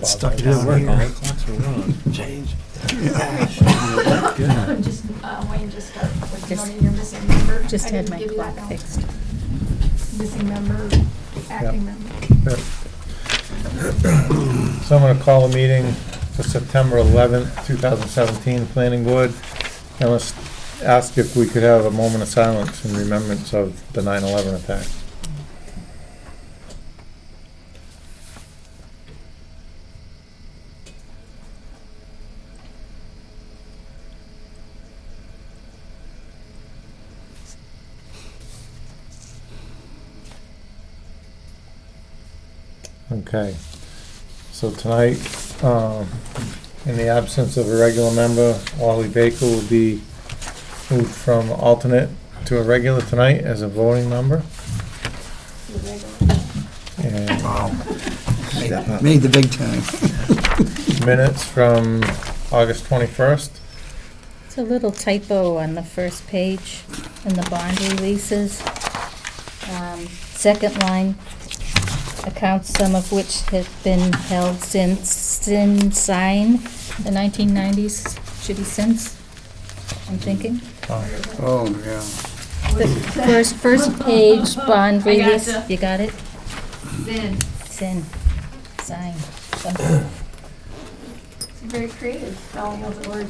get stuck It didn't down work. All here. the clocks were wrong. Change. Just, Wayne, just start with your missing member. Just I had didn't my give you clock that, no. fixed. Missing member, acting member. Yep. So I'm going to call a meeting for September 11th, 2017, Planning Board. And let's ask if we could have a moment of silence in remembrance of the 9/11 attack. Okay, so tonight, in the absence of a regular member, Wally Baker will be moved from alternate to a regular tonight as a voting member. And Wow. Made the big time. minutes from August 21st. It's a little typo on the first page in the bond releases. Second line, accounts some of which have been held since sign the 1990s. Should be since, I'm thinking. Oh, yeah. The first page bond I release. gotcha. You got it? Then, Sin, sign, something. very creative spelling of the word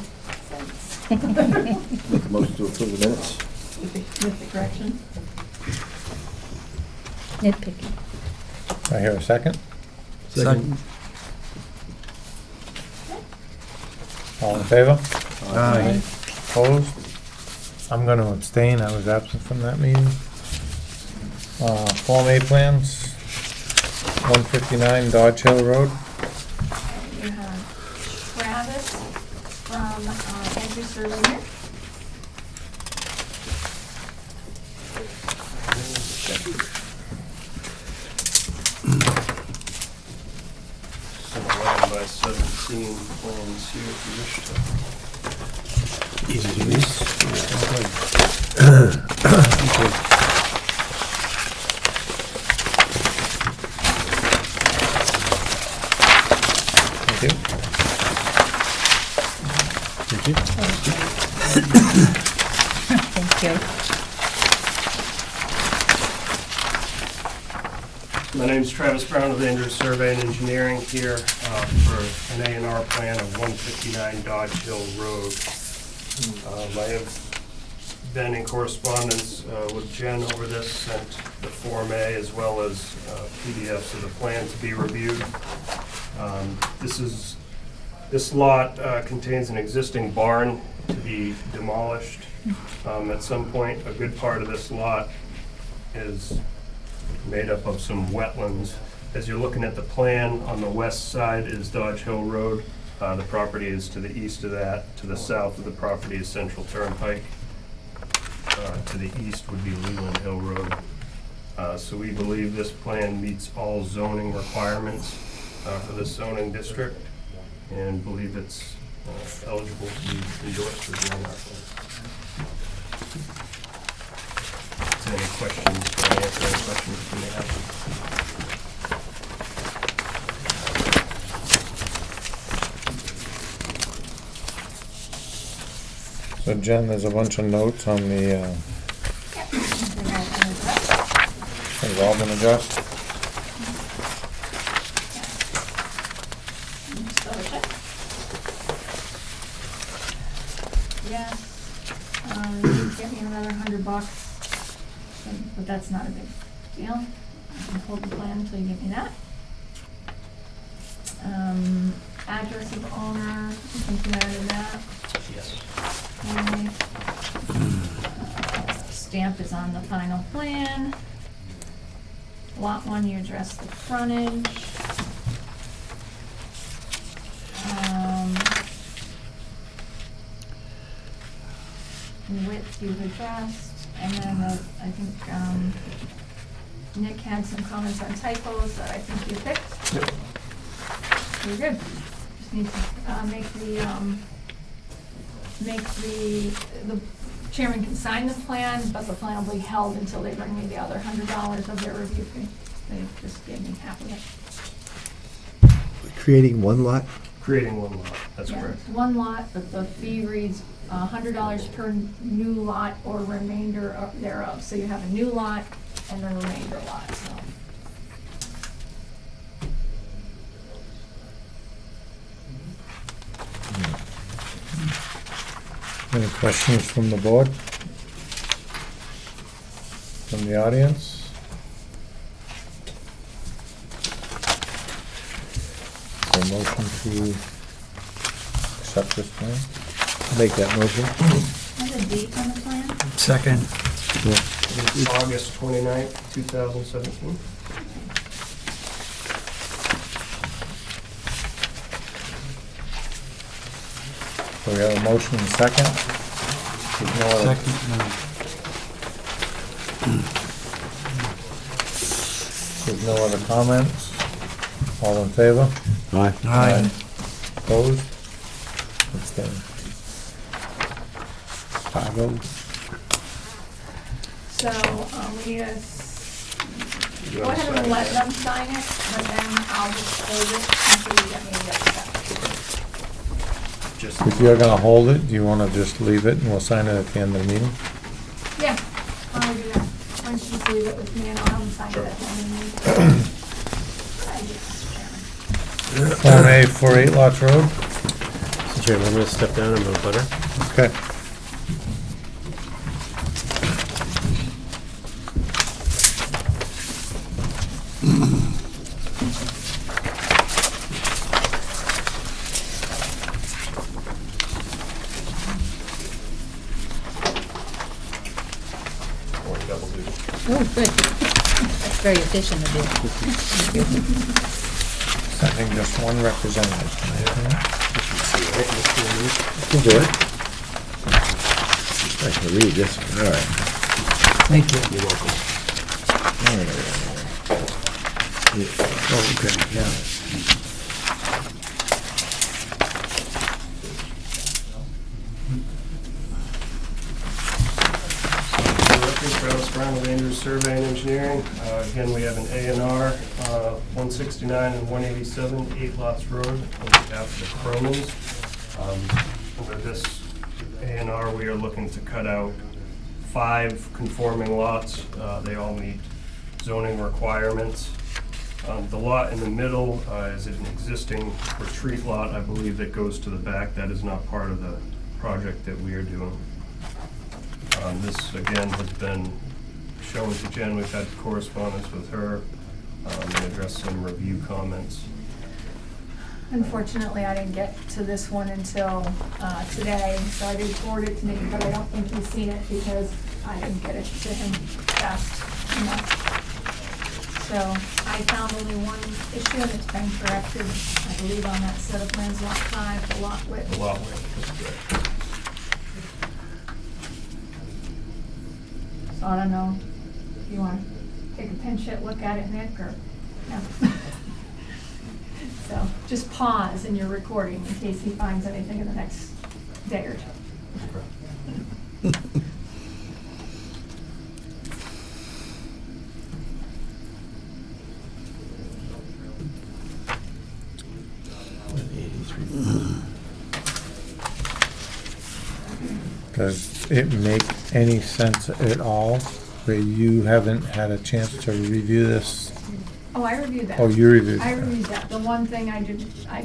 sense. Make a motion to approve the minutes. With the correction. Nitpicky. I hear a second. Second. All in favor? Aye. Opposed? I'm going to abstain. I was absent from that meeting. Form A plans, 159 Dodge Hill Road. You have Travis from Andrew Surveyor. Some 11 by 17 plans here if you wish to. Easy to use. Thank you. Thank you. Thank you. My name's Travis Brown of Andrews Survey and Engineering here for an A&R plan of 159 Dodge Hill Road. I have been in correspondence with Jen over this, sent the Form A as well as PDFs of the plan to be reviewed. This lot contains an existing barn to be demolished at some point. A good part of this lot is made up of some wetlands. As you're looking at the plan, on the west side is Dodge Hill Road. The property is to the east of that. To the south of the property is Central Turnpike. To the east would be Leland Hill Road. So we believe this plan meets all zoning requirements for this zoning district and believe it's eligible to be endorsed for doing our plan. Any questions? Can I answer any questions you may have? So Jen, there's a bunch of notes on the, Yep. they've all been addressed. Just double check. Yes, you get me another $100, but that's not a big deal. I can hold the plan until you give me that. Address of owner, you think you added that? Yes. Okay. Stamp is on the final plan. Lot 1, you address the frontage. Width you've addressed, and then I think Nick had some comments on typos that I think you fixed. Yep. You're good. Just need to the chairman can sign the plan, but the plan will be held until they bring me the other $100 of their review fee. They just gave me half of it. creating one lot? Creating one lot, that's Yeah, correct. it's one lot, but the fee reads $100 per new lot or remainder thereof. So you have a new lot and the remainder lot, so. Any questions from the board? From the audience? Is there a motion to accept this plan? Make that motion. Has a date on the plan? Second. It's August 29th, 2017. So we have a motion and a second. There's no other- Second, no. There's no other comments? All in favor? Aye. Aye. Opposed? Abstained. 5-0. So, we need go ahead and let them sign it, but then I'll just hold it until you get me the other stuff. Just, If you're gonna hold it, do you wanna just leave it and we'll sign it at the end of the meeting? Yeah, I'll do that. Why don't you just leave it with me and I'll have them sign it at the end of the meeting. Thank you, Mr. Chairman. Plan A for 8 Lots Road? Mr. Chairman, I'm going to step down and move butter. Okay. or double duty. Oh, good. That's very efficient of you. Sending just one representative tonight, right? You can do it. I can read this one, all right. Thank you. You're welcome. Oh, okay, yeah. Travis Brown with Andrews Survey and Engineering. Again, we have an A&R, 169 and 187, 8 Lots Road, on behalf of the Cronins. Under this A&R, we are looking to cut out 5 conforming lots. They all meet zoning requirements. The lot in the middle is an existing retreat lot, I believe, that goes to the back. That is not part of the project that we are doing. This, again, has been shown to Jen. We've had correspondence with her and addressed some review comments. Unfortunately, I didn't get to this one until today, so I did forward it to Nick, but I don't think he's seen it because I didn't get it to him fast enough. So I found only one issue and it's been corrected, I believe, on that set of plans, lot 5, the lot width. The lot width is good. So I don't know if you want to take a pinch hit look at it, Nick, or, no. So just pause in your recording in case he finds anything in the next day or two. Does it make any sense at all where you haven't had a chance to review this? Oh, I reviewed that. Oh, you reviewed I it? reviewed that. The one thing I did, I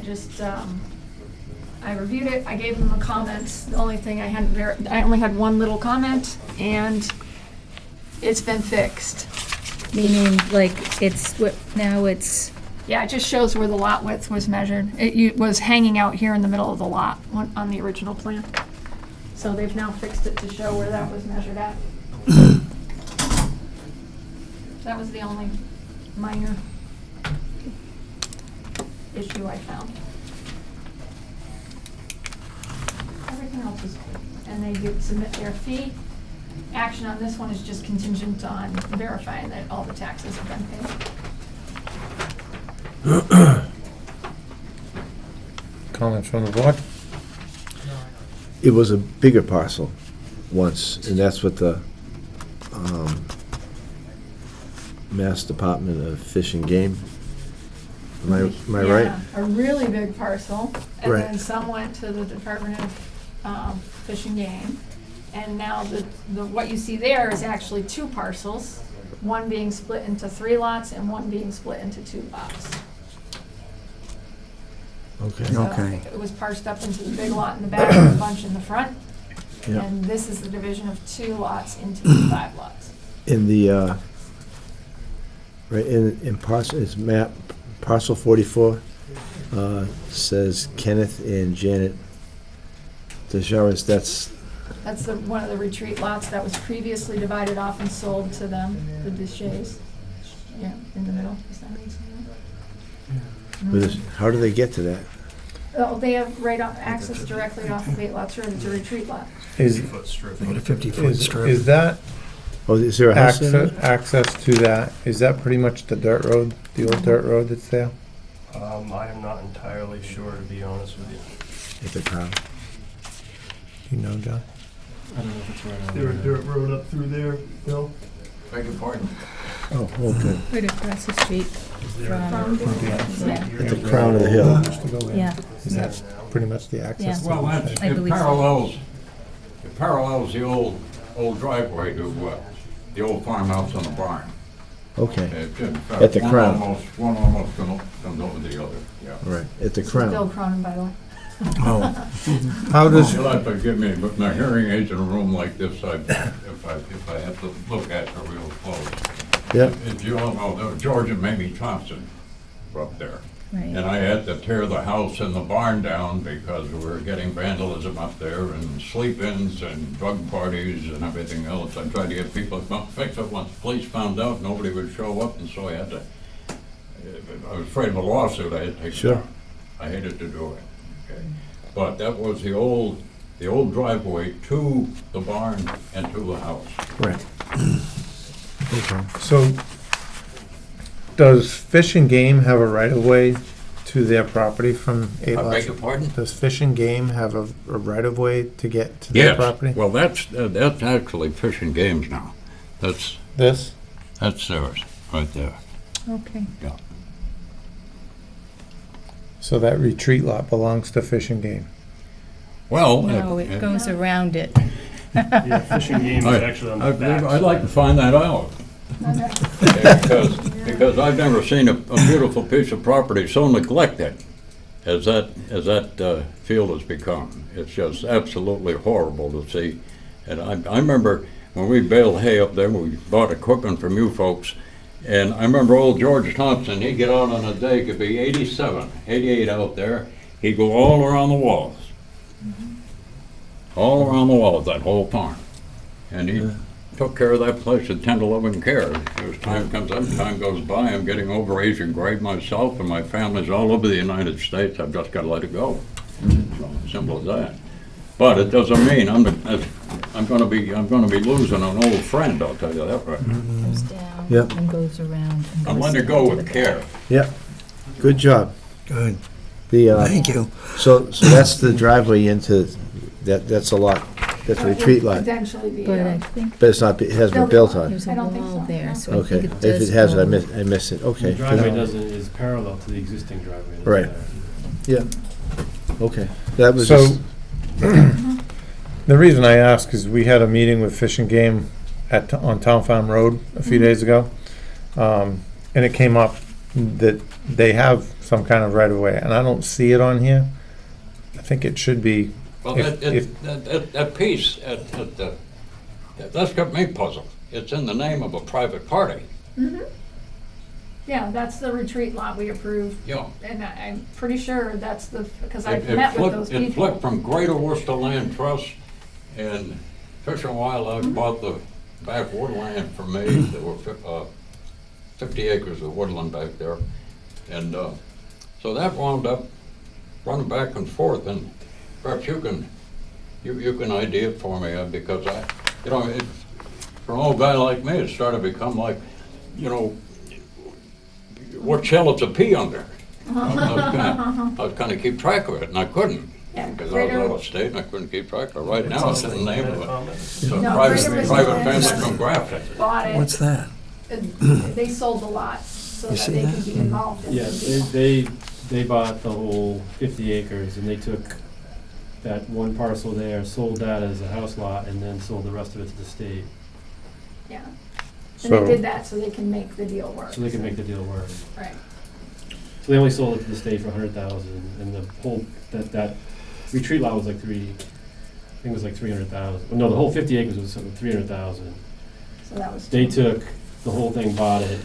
reviewed it, I gave them the comments. The only thing I hadn't, I only had one little comment, and it's been fixed. Meaning, like, now it's, Yeah, it just shows where the lot width was measured. It was hanging out here in the middle of the lot on the original plan. So they've now fixed it to show where that was measured at. That was the only minor issue I found. Everything else is good. And they did submit their fee. Action on this one is just contingent on verifying that all the taxes have been paid. Comments from the board? It was a bigger parcel once, and that's what the Mass Department of Fish and Game Am I right? Yeah, a really big parcel, and Right. then some went to the Department of Fish and Game. And now what you see there is actually two parcels, one being split into 3 lots and one being split into 2 lots. Okay. So Okay. it was parsed up into the big lot in the back and a bunch in the front. Yep. And this is the division of 2 lots into 5 lots. In the, right, in parcel, it's map, parcel 44, says Kenneth and Janet DeJaris, that's, That's one of the retreat lots that was previously divided off and sold to them, the Deshays. Yeah, in the middle. Is that what you see there? with this- how do they get to that? Oh, they have access directly off of 8 Lots Road. It's a retreat lot. Is, 50-foot strip. They got a 50-foot is strip. that Oh, is there a house in access, it? access to that, is that pretty much the dirt road, the old dirt road that's there? I am not entirely sure, to be honest with you. At the crown. You know, John? There a dirt road up through there, Bill? Beg your pardon? Oh, okay. Right across the street from, yeah, At the crown of the hill. Used to go in. yeah. Is that pretty much the access? Yeah. to Well, the that's, thing? I it believe so. parallels the old driveway to, the old farmhouse and the barn. Okay, In fact, At the crown. One almost comes over the other, yeah. right, at the Bill crown. Cronin, by the way. Oh, How does, You'll have to forgive me, but my hearing aids in a room like this, if I have to look at it real close. Yeah, As you all know, there was George and Mamie Thompson were up there. And Right. I had to tear the house and the barn down because we were getting vandalism up there and sleep-ins and drug parties and everything else. I tried to get people to come fix it. Once the police found out, nobody would show up, and so I had to, I was afraid of a lawsuit, I had to take it Sure. down. I hated to do it, okay? But that was the old driveway to the barn and to the house. right. Okay. so, does Fish and Game have a right-of-way to their property from 8 I Lots? beg your pardon? Does Fish and Game have a right-of-way to get to their property? Well, that's actually Fish and Games now. That's This? theirs, right there. Okay. So that retreat lot belongs to Fish and Game? Well, No, it goes around it. Yeah, fishing game is actually on the back. I'd like to find that out. Because I've never seen a beautiful piece of property so neglected as that field has become. It's just absolutely horrible to see. And I remember when we baled hay up there, we bought equipment from you folks, and I remember old George Thompson, he'd get out on a day, could be 87, 88 out there, he'd go all around the walls. All around the walls, that whole farm. And he took care of that place with tender loving care. As time comes up, time goes by, I'm getting over age and gray myself, and my family's all over the United States. I've just got to let it go. So, simple as that. But it doesn't mean I'm going to be losing an old friend. I'll tell you that right. Goes down Yep. and goes around and I'm goes letting it down go to with the care. back. Yeah, good job. good. The, Thank you. so that's the driveway into, that's a lot, that's a That would retreat lot, Potentially be. But I think but it's not, it hasn't been built on. there's a I don't think wall so, there, no. so I Okay, think if it does it has, go. I missed it, okay. The driveway is parallel to the existing driveway. that's Right. there. Yeah, okay, that was So, just, the reason I ask is we had a meeting with Fish and Game on Town Farm Road a few days ago. And it came up that they have some kind of right-of-way, and I don't see it on here. I think it should be, Well, that piece, that's got me puzzled. It's in the name of a private party. Yeah, that's the retreat lot we approved. Yeah. And I'm pretty sure that's because I've It met with those flipped, it people. flipped from Greater Worcester Land Trust, and Fish and Wildlife bought the back woodland from me. There were 50 acres of woodland back there. And so that wound up running back and forth, and perhaps you can idea it for me, because for an old guy like me, it started to become like, what shell it's a pea under. I was kind of keep track of it, and I couldn't. Yeah, Because I was Greater- out of state and I couldn't keep track of it. Right now, it's in the name of it. It's a No, Greater private Worcester family from Grafton. Bought it. What's that? They sold the lot so You that see they that? can be involved in Yeah, the deal. they bought the whole 50 acres, and they took that one parcel there, sold that as a house lot, and then sold the rest of it to the state, Yeah. And So- they did that so they can make the deal work. so they can make the deal work. Right. So they only sold it to the state for 100,000, and the whole, that retreat lot was like I think it was like 300,000. No, the whole 50 acres was 300,000. So that was. They took the whole thing, bought it,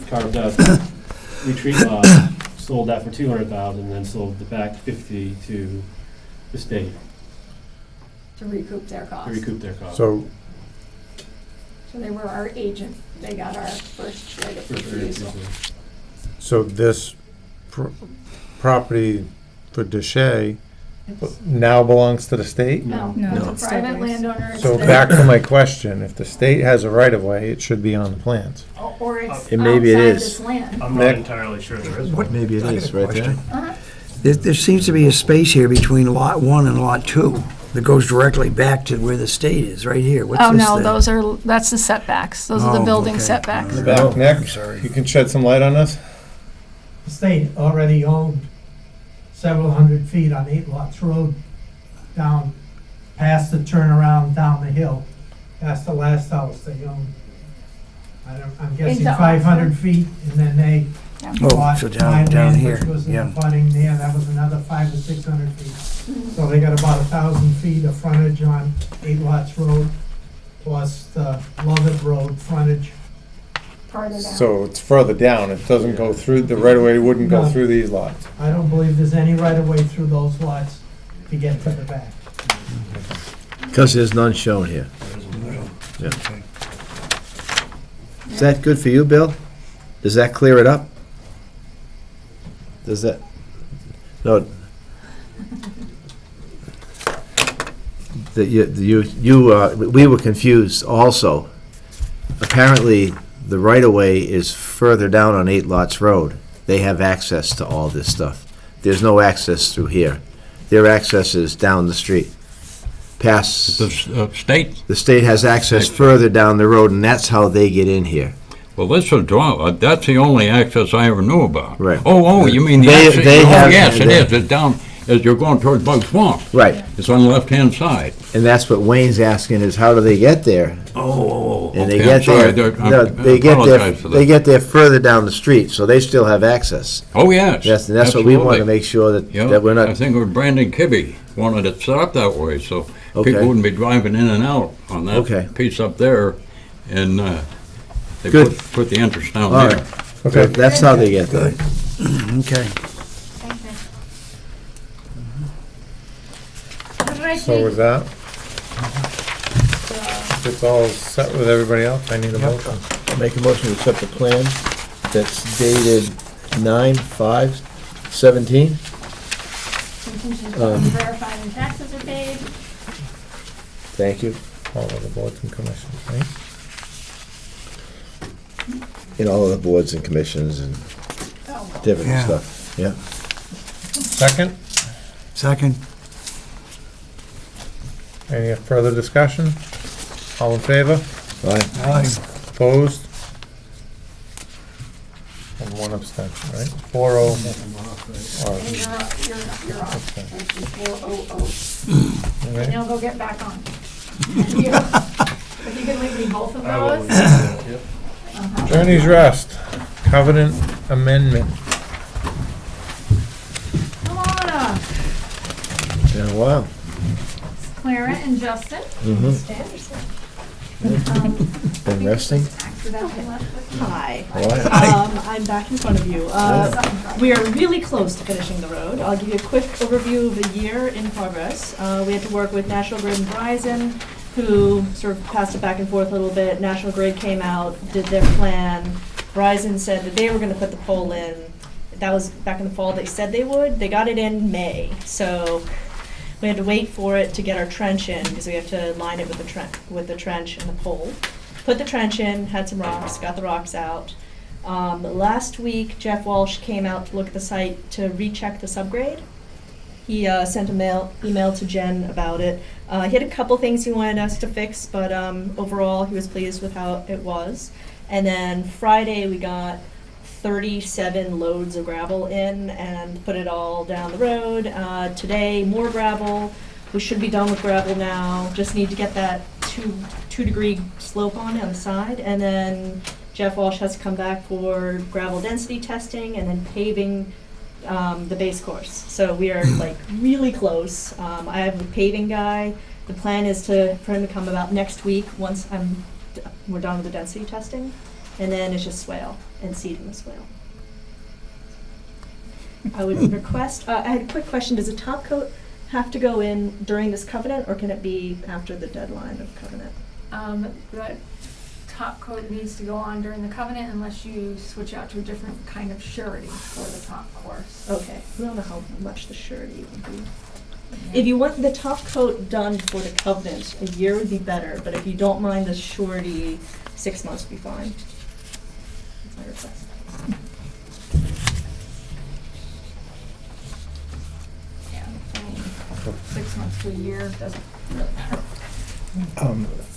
carved out retreat lot, sold that for 200,000, and then sold the back 50 to the state To recoup their to costs. recoup their costs. So, So they were our agent. They got our first right of For sure, refusal. so this property for Deshay It's- now belongs to the state? No, No. it's a private landowner. It's So their- back to my question, if the state has a right of way, it should be on the plans. Or it's And maybe it outside is. this land. I'm Nick? not entirely sure there is one. Maybe it I got is a right there. question. Uh-huh. There seems to be a space here between Lot 1 and Lot 2 that goes directly back to where the state is, right here. What's Oh, this no, thing? that's the setbacks. Those are the Oh, building okay. setbacks. In the back, Oh, Nick, sorry. you can shed some light on this? The state already owned several hundred feet on 8 Lots Road down past the turnaround down the hill, past the last house they owned. I'm guessing Into 500 Oxford? feet, and then they Oh, bought so my down land, here, which was in yeah. the budding there, that was another 500 or 600 feet. So they got about 1,000 feet of frontage on 8 Lots Road, plus the Lovett Road frontage. Farther down. So it's further down, it doesn't go through, the right of way wouldn't go No. through these lots. I don't believe there's any right of way through those lots to get to the back. Because there's none shown here. Yeah. Is that good for you, Bill? Does that clear it up? Does that? No. We were confused also. Apparently, the right-of-way is further down on 8 Lots Road. They have access to all this stuff. There's no access through here. Their access is down the street. Past, The state, the state has access further down the road, and that's how they get in here. well, this is, that's the only access I ever knew about. Right. Oh, you mean the They- access? they Oh, have- yes, it is. It's down, as you're going towards Bug Swamp. Right, It's on the left-hand side. and that's what Wayne's asking is how do they get there? Oh, And they Okay, I'm get sorry, there, I no, they get there, apologize for they that. get there further down the street, so they still have access. Oh, yes. Yes, and that's what we want to absolutely. make sure that, Yeah, that we're I not, think it was Brandon Kibbe wanted it set up that way, so Okay. people wouldn't be driving in and out on Okay. that piece up there, and they Good. put the entrance down all there. right. So that's how they get there. okay. What did I So say? with that, it's all set with everybody else, I need a motion. I'll make a motion to accept the plan that's dated 9/5/17. Contingent on verifying the taxes are paid. Thank you. All of the boards and commissions, right? In all of the boards and commissions and Oh, different Yeah. stuff, yeah. Second, Second? any further discussion? All in favor? Aye. Aye. Opposed? And one abstention, right? 4-0. and you're off. Okay. That's before 4:00. All And right. you'll go get back on. And you- If you can leave me both of I will those. leave that, yep. uh-huh. Attorney's Rest, covenant amendment. Come on up. Been a while. Clara and Justin. Mhm. Um, Been resting? Accidentally left with Hi. Why? I'm back in front of you. something. We are really close to finishing the road. I'll give you a quick overview of the year in progress. We had to work with National Grid and Verizon, who sort of passed it back and forth a little bit. National Grid came out, did their plan. Verizon said that they were going to put the pole in. That was back in the fall. They said they would. They got it in May. So we had to wait for it to get our trench in because we have to line it with the trench and the pole. Put the trench in, had some rocks, got the rocks out. Last week, Jeff Walsh came out to look at the site to recheck the subgrade. He sent a email to Jen about it. He had a couple things he wanted us to fix, but overall he was pleased with how it was. And then Friday we got 37 loads of gravel in and put it all down the road. Today, more gravel. We should be done with gravel now. Just need to get that two-degree slope on the side. And then Jeff Walsh has to come back for gravel density testing and then paving the base course. So we are like really close. I have the paving guy. The plan is for him to come about next week once we're done with the density testing. And then it's just swale and seeding the swale. I would request, I had a quick question. Does the top coat have to go in during this covenant, or can it be after the deadline of covenant? The top coat needs to go on during the covenant unless you switch out to a different kind of surety for the top course. Okay, we don't know how much the surety would be. If you want the top coat done before the covenant, a year would be better, but if you don't mind the surety, 6 months would be fine. That's my request. Yeah, I mean, 6 months to a year doesn't really matter.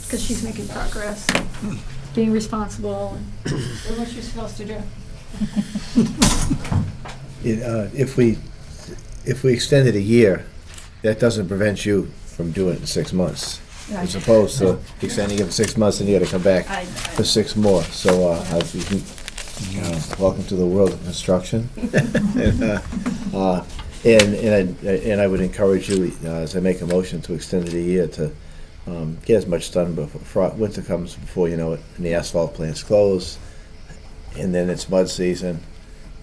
Because she's making progress, being responsible, and doing what she's supposed to do. If we extend it a year, that doesn't prevent you from doing it in 6 months. As opposed to extending it for 6 months and you gotta come back for 6 more. So, welcome to the world of construction. And I would encourage you, as I make a motion to extend it a year, to get as much done before winter comes, before you know it, and the asphalt plant's closed, and then it's mud season,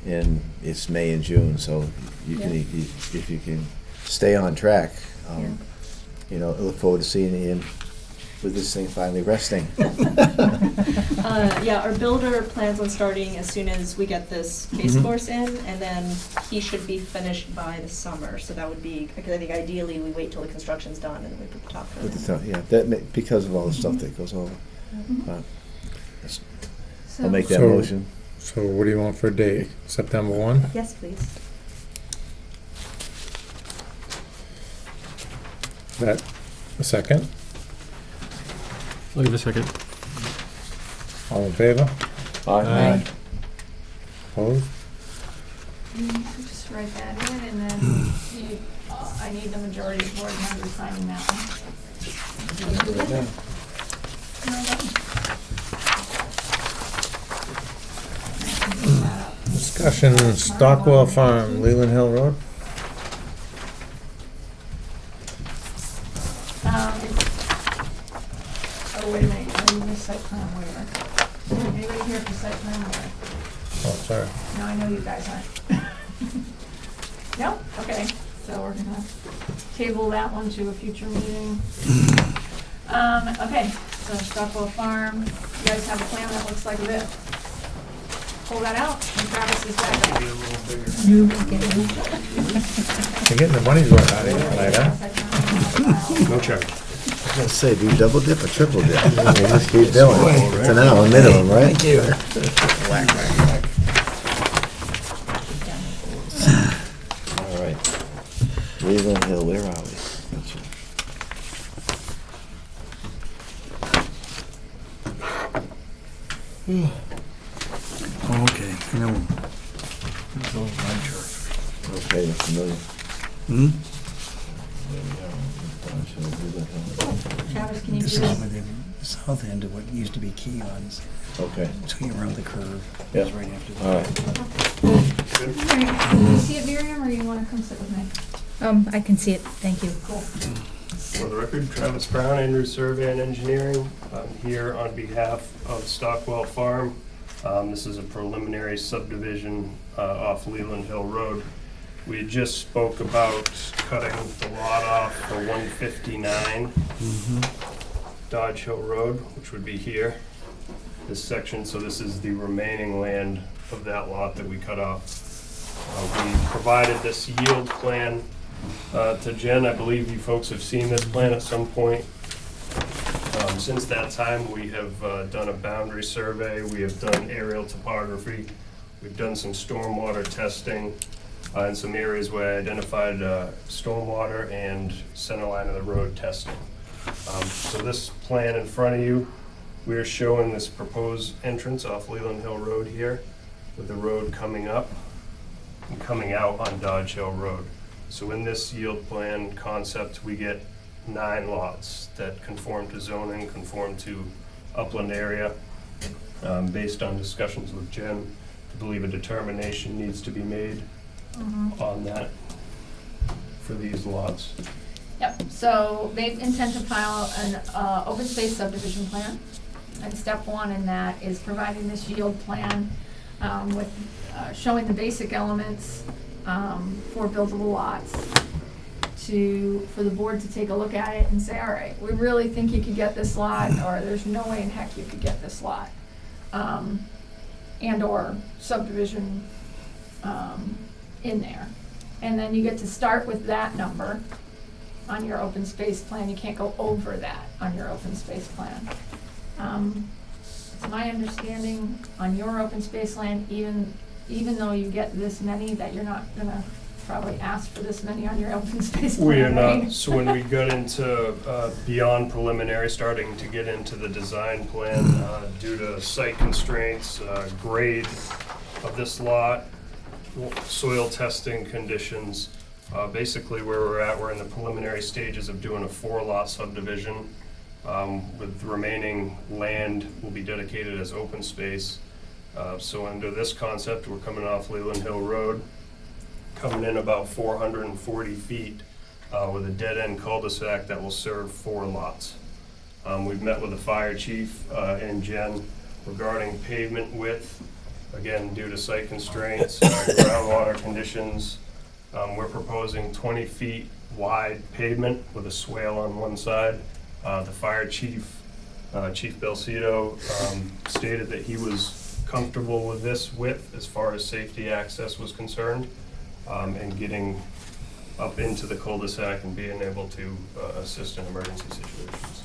and it's May and June, so you can, if you can stay on track, you know, I look forward to seeing you in with this thing finally resting. Yeah, our builder plans on starting as soon as we get this base course in, and then he should be finished by the summer. So that would be, because I think ideally we wait till the construction's done and then we put the top coat in. Yeah, because of all the stuff that goes over. I'll make that So- motion. So what do you want for a date? September 1? Yes, please. That a second? I'll give it a second. All in favor? Aye. Opposed? You could just write that in, and then I need the majority of board members signing that one. Discussion, Stockwell Farm, Leland Hill Road? Oh, wait a minute, I need this site plan waiver. Anybody here for site plan waiver? Oh, sorry. No, I know you guys aren't. No? Okay, so we're gonna table that one to a future meeting. Okay, so Stockwell Farm, you guys have a plan that looks like this. Pull that out, and Travis is back. You're getting the money's worth out of it tonight, huh? No charge. I was gonna say, do you double dip or triple dip? Just keep doing it. It's an hour minimum, right? Thank you. All right. Leland Hill, where are we? Gotcha. Oh, okay, I know. Okay, you're familiar. Hmm? Travis, can you do This is this? within the south end of what used to be Keon's. Okay, So you around the curve. Yeah. It's right after that. all right. Alright, can you see it, Miriam, or you wanna come sit with me? I can see it, thank you. Cool. For the record, Travis Brown, Andrews Survey and Engineering. I'm here on behalf of Stockwell Farm. This is a preliminary subdivision off Leland Hill Road. We just spoke about cutting the lot off for 159 Dodge Hill Road, which would be here, this section. So this is the remaining land of that lot that we cut off. We provided this yield plan to Jen. I believe you folks have seen this plan at some point. Since that time, we have done a boundary survey, we have done aerial topography, we've done some stormwater testing in some areas where I identified stormwater and center line of the road testing. So this plan in front of you, we're showing this proposed entrance off Leland Hill Road here. with the road coming up and coming out on Dodge Hill Road. So in this yield plan concept, we get 9 lots that conform to zoning, conform to upland area. Based on discussions with Jen, I believe a determination needs to be made on that for these lots. Yep, so they intend to file an open space subdivision plan. And step 1 in that is providing this yield plan with showing the basic elements for buildable lots for the board to take a look at it and say, all right, we really think you could get this lot, or there's no way in heck you could get this lot. And or subdivision in there. And then you get to start with that number on your open space plan. You can't go over that on your open space plan. It's my understanding on your open space land, even though you get this many, that you're not gonna probably ask for this many on your open space plan, We are right? not, so when we got into beyond preliminary, starting to get into the design plan, due to site constraints, grade of this lot, soil testing conditions, basically where we're in the preliminary stages of doing a 4-lot subdivision, with the remaining land will be dedicated as open space. So under this concept, we're coming off Leland Hill Road, coming in about 440 feet with a dead-end cul-de-sac that will serve 4 lots. We've met with the fire chief and Jen regarding pavement width, again, due to site constraints, groundwater conditions. We're proposing 20 feet wide pavement with a swale on one side. The fire chief, Chief Belcito, stated that he was comfortable with this width as far as safety access was concerned, and getting up into the cul-de-sac and being able to assist in emergency situations.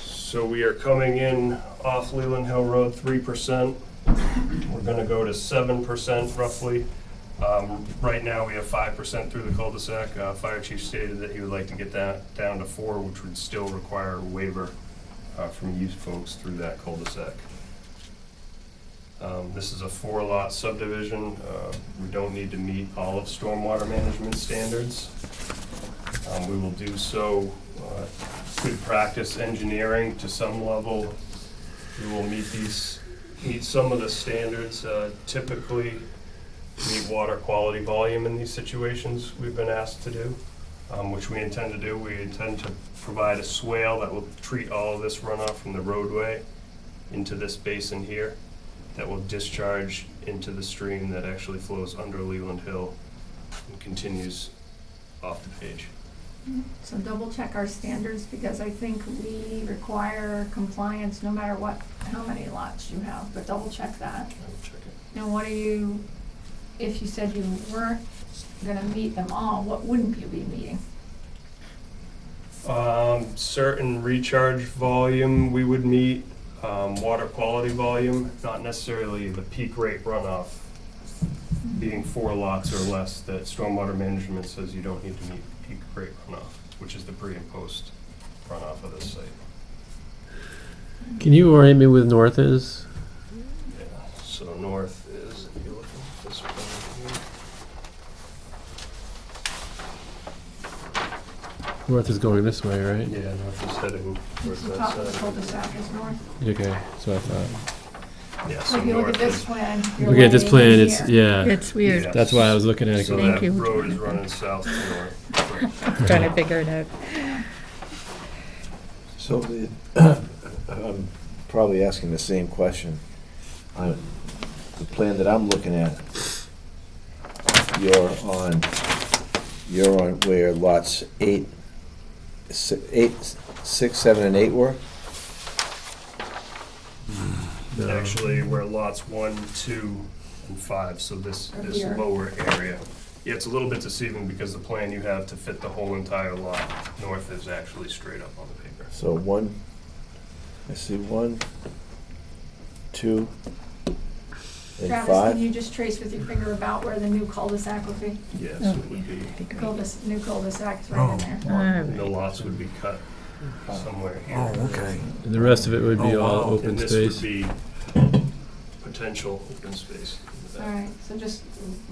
So we are coming in off Leland Hill Road 3%. We're gonna go to 7% roughly. Right now, we have 5% through the cul-de-sac. Fire chief stated that he would like to get that down to 4, which would still require a waiver from you folks through that cul-de-sac. This is a 4-lot subdivision. We don't need to meet all of stormwater management standards. We will do so, good practice engineering to some level. We will meet some of the standards, typically meet water quality volume in these situations we've been asked to do, which we intend to do. We intend to provide a swale that will treat all of this runoff from the roadway into this basin here that will discharge into the stream that actually flows under Leland Hill and continues off the page. So double check our standards, because I think we require compliance no matter how many lots you have, but double check that. I will check it. Now if you said you weren't gonna meet them all, what wouldn't you be meeting? Certain recharge volume we would meet, water quality volume, not necessarily the peak rate runoff, being 4 lots or less, that stormwater management says you don't need to meet peak rate runoff, which is the pre and post runoff of this site. Can you orient me with north is? Yeah, so north is, if you look at this plan North is going this way, right? here. Yeah, north is heading towards The that top of the side. cul-de-sac is north. Okay, so I thought. Yeah, So so if you look at north this is, plan, you're Looking at this way plan, in it's, here. yeah. It's weird. Yeah. That's why I was looking at it. so going, that you. road is running south to north. Trying to figure it out. So I'm probably asking the same question. The plan that I'm looking at, you're on where lots 6, 7, and 8 were? Actually, where lots 1, 2, and 5, so this Are here. lower area. Yeah, it's a little bit deceiving because the plan you have to fit the whole entire lot north is actually straight up on the paper. So 1, I see 1, 2, and Travis, 5. can you just trace with your finger about where the new cul-de-sac would be? Yes, Oh, it would be, Be great. New cul-de-sac's right in there. and the lots would be cut somewhere here. Oh, okay. And the rest of it would be Oh, all wow. open And this space. would be potential open space. in the All back. right, so just,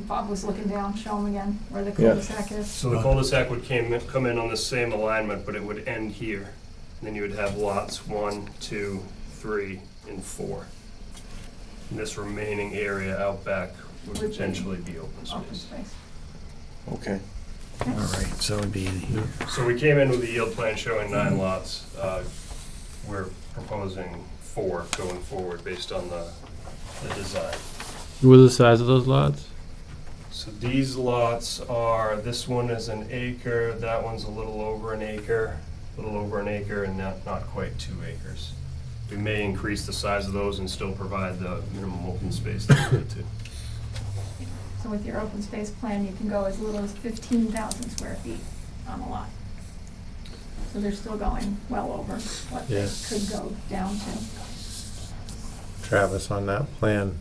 Bob was looking down, show him again where the Yeah. cul-de-sac is. So the cul-de-sac would come in on the same alignment, but it would end here. And then you would have lots 1, 2, 3, and 4. And this remaining area out back would Would be potentially be open Open space. space. Okay. All right, so it'd be in here. So we came in with a yield plan showing 9 lots. We're proposing 4 going forward based on the design. What are the size of those lots? So these lots are, this one is an acre, that one's a little over an acre, and not quite 2 acres. We may increase the size of those and still provide the minimum open space that we need to. So with your open space plan, you can go as little as 15,000 square feet on a lot. So they're still going well over what they Yeah. could go down to. Travis, on that plan,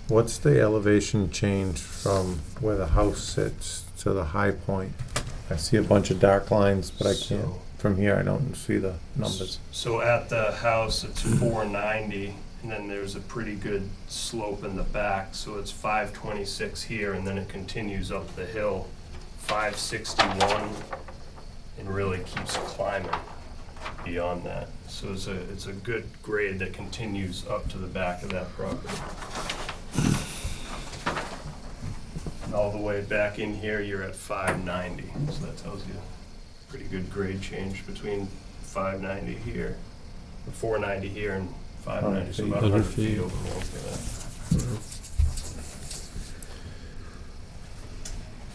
what's the elevation change from where the house sits to the high point? I see a bunch of dark lines, but I can't, So- from here, I don't see the numbers. So at the house, it's 490, and then there's a pretty good slope in the back, so it's 526 here, and then it continues up the hill, 561, and really keeps climbing beyond that. So it's a good grade that continues up to the back of that property. And all the way back in here, you're at 590, so that tells you a pretty good grade change between 590 here, 490 here, and 590, so about 100 feet over most of that.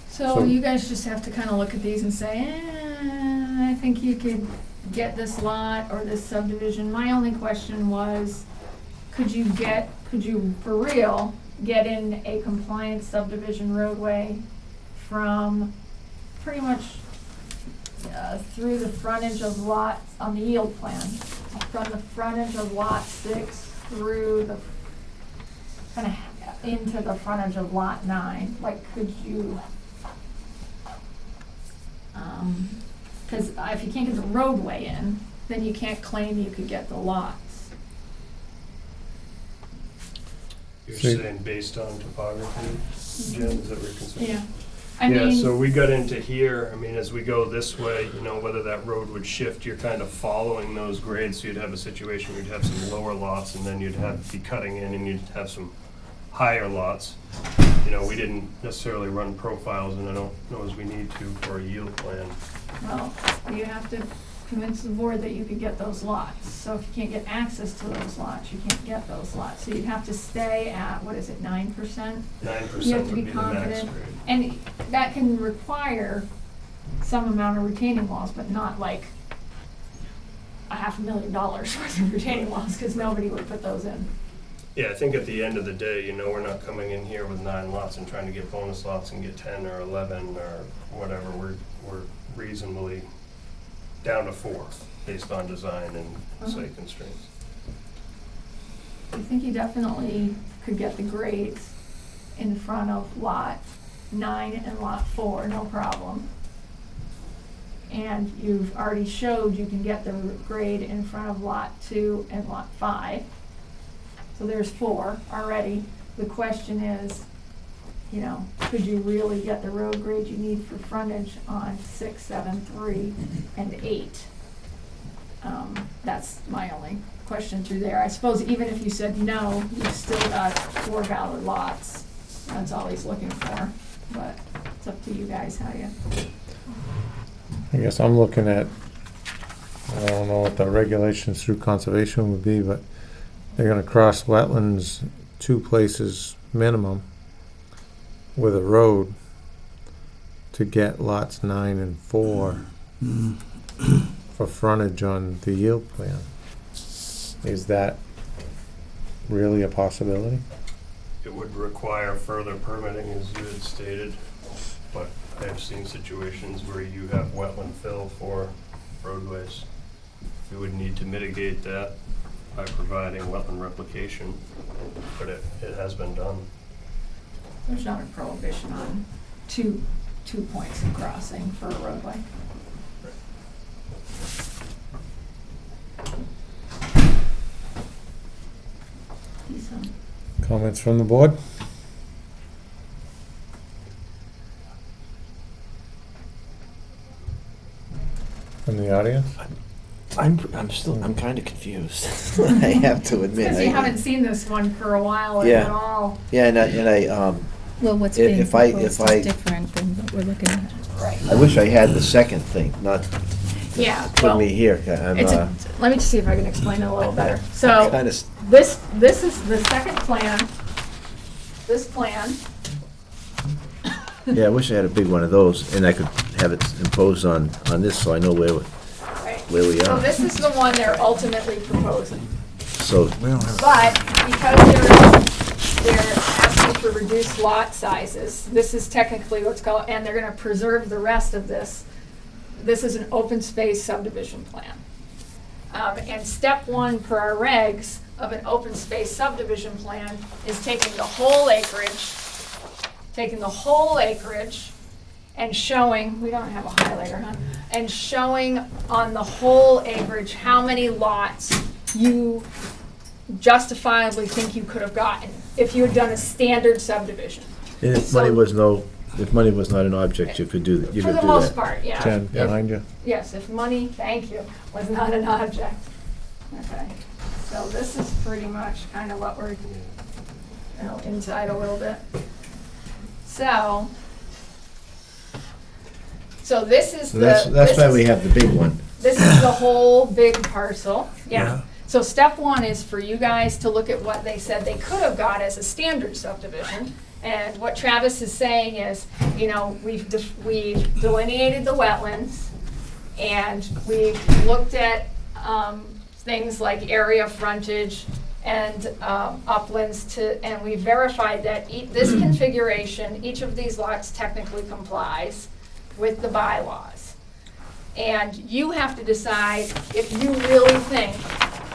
So you guys just have to kind of look at these and say, I think you could get this lot or this subdivision. My only question was, could you for real, get in a compliant subdivision roadway from pretty much through the frontage of lot, on the yield plan, from the frontage of lot 6 through the, kind of into the frontage of lot 9? Like, could you, because if you can't get the roadway in, then you can't claim you could get the lots. You're See- saying based on topography, Jim, is that what you're concerned? Yeah. I Yeah, mean, so we got into here, I mean, as we go this way, you know, whether that road would shift, you're kind of following those grades, so you'd have a situation where you'd have some lower lots, and then you'd be cutting in, and you'd have some higher lots. You know, we didn't necessarily run profiles, and I don't know as we need to for a yield plan. well, you have to convince the board that you could get those lots. So if you can't get access to those lots, you can't get those lots. So you'd have to stay at, 9%? 9% You have to would be be the max confident. grade. And that can require some amount of retaining walls, but not like $500,000 worth of retaining walls, because nobody would put those in. Yeah, I think at the end of the day, you know, we're not coming in here with 9 lots and trying to get bonus lots and get 10 or 11 or whatever. We're reasonably down to 4 based on design and site constraints. I think you definitely could get the grades in front of lot 9 and lot 4, no problem. And you've already showed you can get the grade in front of lot 2 and lot 5. So there's 4 already. The question is, you know, could you really get the road grade you need for frontage on 6, 7, 3, and 8? That's my only question through there. I suppose even if you said no, you've still got 4 valid lots. That's all he's looking for, but it's up to you guys how you. I guess I'm looking at, I don't know what the regulations through conservation would be, but they're gonna cross wetlands 2 places minimum with a road to get lots 9 and 4 for frontage on the yield plan. Is that really a possibility? It would require further permitting, as you had stated, but I have seen situations where you have wetland fill for roadways. We would need to mitigate that by providing wetland replication, but it has been done. There's not a prohibition on two points of crossing for a roadway. Comments from the board? From the audience? I'm kind of confused. I have to admit. Because you haven't seen this one for a while Yeah. at all. Yeah, and I, Well, what's If- being if I- proposed if I- is different than what we're looking at. Right. I wish I had the second thing, not Yeah, put well, me here. I'm, it's let me just see if I can explain it a little better. So, kind of, this is the second plan. This plan, yeah, I wish I had a big one of those, and I could have it imposed on this, so I know where right? we So are. this is the one they're ultimately proposing. So, We don't have, But because they're asking for reduced lot sizes, this is technically what's called, and they're gonna preserve the rest of this. This is an open space subdivision plan. And step one per our regs of an open space subdivision plan is taking the whole acreage and showing, we don't have a highlighter, huh? And showing on the whole acreage how many lots you justifiably think you could have gotten if you had done a standard subdivision. and if money was not an object, you could do that. You For could the do most that. part, yeah. Jen, If- behind you. Yes, if money, thank you, was not an object. Okay, so this is pretty much kind of what we're, inside a little bit. So this is So the. that's this why is- we have the big one. This is the whole big parcel, Yeah. yeah. So step one is for you guys to look at what they said they could have got as a standard subdivision. And what Travis is saying is, we've delineated the wetlands, and we've looked at things like area frontage and uplands and we verified that this configuration, each of these lots technically complies with the bylaws. And you have to decide if you really think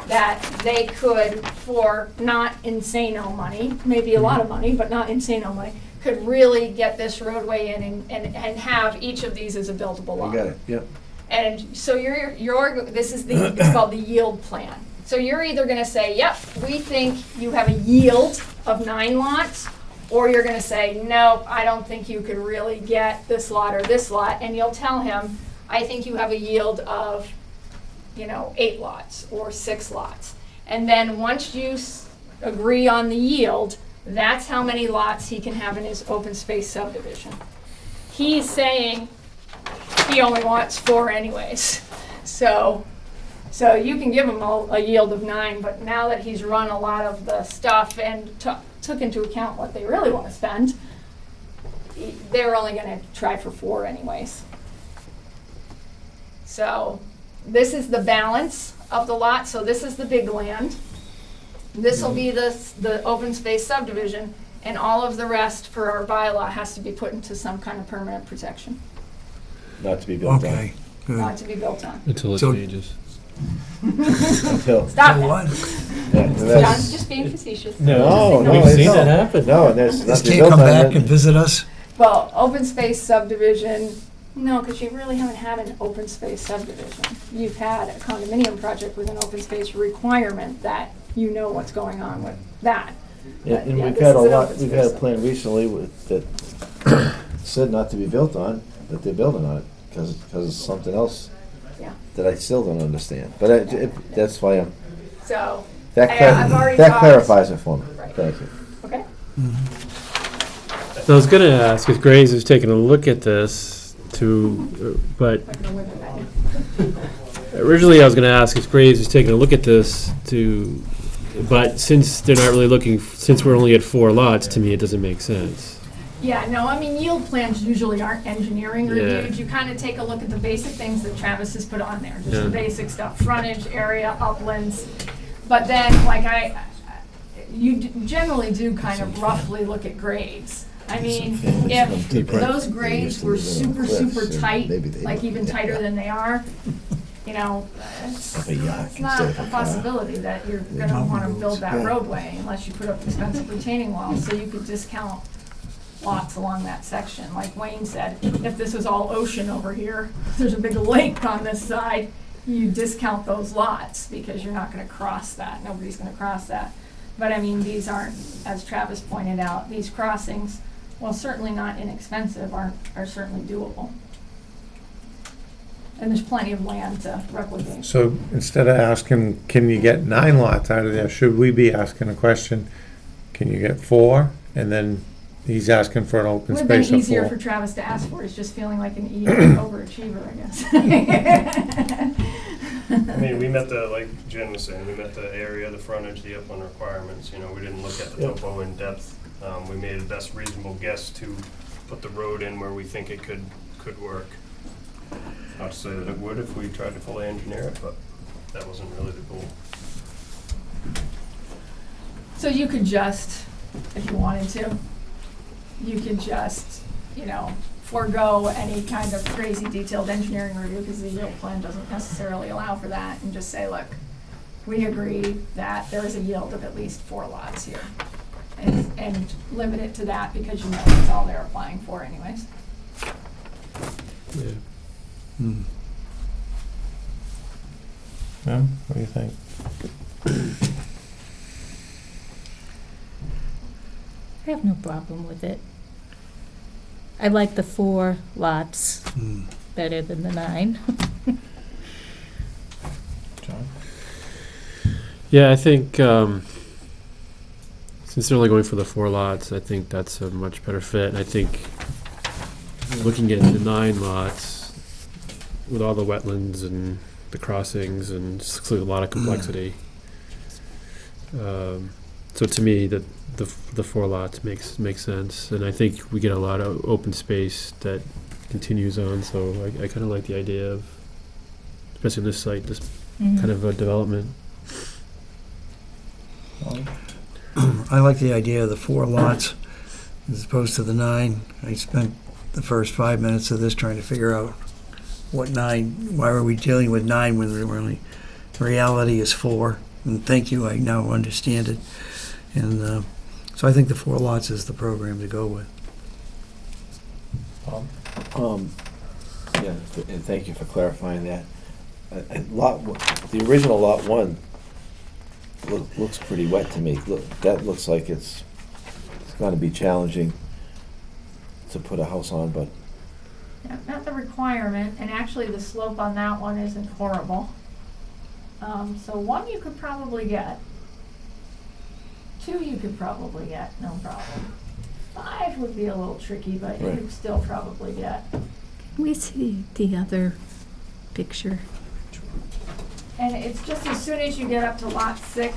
that they could, for not insano money, maybe a lot of money, but not insano money, could really get this roadway in and have each of these as a buildable lot. I got it, yep. And so it's called the yield plan. So you're either gonna say, yep, we think you have a yield of 9 lots, or you're gonna say, nope, I don't think you could really get this lot or this lot, and you'll tell him, I think you have a yield of 8 lots or 6 lots. And then once you agree on the yield, that's how many lots he can have in his open space subdivision. He's saying he only wants 4 anyways. So you can give him a yield of 9, but now that he's run a lot of the stuff and took into account what they really want to spend, they're only gonna try for 4 anyways. So this is the balance of the lot, so this is the big land. This will be the open space subdivision, and all of the rest for our bylaw has to be put into some kind of permanent protection, Not to be built on. okay, good. not to be built on. Until it So- changes. Until, Stop So it. what? yeah, John's that's- just being facetious. No, no, We've it's seen not. that happen. No, and there's Just nothing can't built come on back it. and visit us? Well, open space subdivision, no, because you really haven't had an open space subdivision. You've had a condominium project with an open space requirement that you know what's going on with that. Yeah, But, and yeah, we've this had a is an lot, open we've space had a plan recently that said not to be built on, but they're building on it, because of something else Yeah. that I still don't understand. But that's why So, that I've already that talked- clarifies it for me. Right. Thank you. okay? So I was gonna ask if Graves was taking a look at this but originally I was gonna ask if Graves was taking a look at this but since they're not really looking, since we're only at 4 lots, to me it doesn't make sense. Yeah, no, I mean, yield plans usually aren't engineering Yeah. reviewed. You kind of take a look at the basic things that Travis has put on there, just Yeah. the basic stuff, frontage, area, uplands. But then, you generally do kind of roughly look at grades. I mean, if those grades were super, super tight, like even tighter than they are, it's not a possibility that you're gonna wanna build that roadway unless you put up expensive retaining walls, so you could discount lots along that section. Like Wayne said, if this was all ocean over here, there's a big lake on this side, you discount those lots because you're not gonna cross that, nobody's gonna cross that. But I mean, these aren't, as Travis pointed out, these crossings, while certainly not inexpensive, are certainly doable. And there's plenty of land to replicate. So instead of asking, can you get 9 lots out of there, should we be asking a question, can you get 4? And then he's asking for an open Would have been space of easier 4. for Travis to ask for, he's just feeling like an overachiever, I guess. I mean, we met the, like Jen was saying, we met the area, the frontage, the upland requirements, you know, we didn't look at the topo in depth. We made the best reasonable guess to put the road in where we think it could work. Not to say that it would if we tried to fully engineer it, but that wasn't really the goal. So you could just, if you wanted to, you could just, you know, forego any kind of crazy detailed engineering review because the yield plan doesn't necessarily allow for that, and just say, look, we agree that there is a yield of at least 4 lots here. And limit it to that because you know that's all they're applying for anyways. Yeah. Yeah, what do you think? I have no problem with it. I like the 4 lots better than the 9. John? Yeah, I think since they're only going for the 4 lots, I think that's a much better fit. And I think looking at the 9 lots with all the wetlands and the crossings and just a lot of complexity. So to me, the 4 lots makes sense, and I think we get a lot of open space that continues on. So I kind of like the idea of, especially on this site, this kind of a development. I like the idea of the 4 lots as opposed to the 9. I spent the first 5 minutes of this trying to figure out what 9, why are we dealing with 9 when the reality is 4? And thank you, I now understand it. And so I think the 4 lots is the program to go with. Yeah, and thank you for clarifying that. The original lot 1 looks pretty wet to me. That looks like it's going to be challenging to put a house on, but Yeah, not the requirement, and actually the slope on that one isn't horrible. So 1 you could probably get. 2 you could probably get, no problem. 5 would be a little tricky, but you Right. could still probably get. Can we see the other picture? And it's just as soon as you get up to lot 6,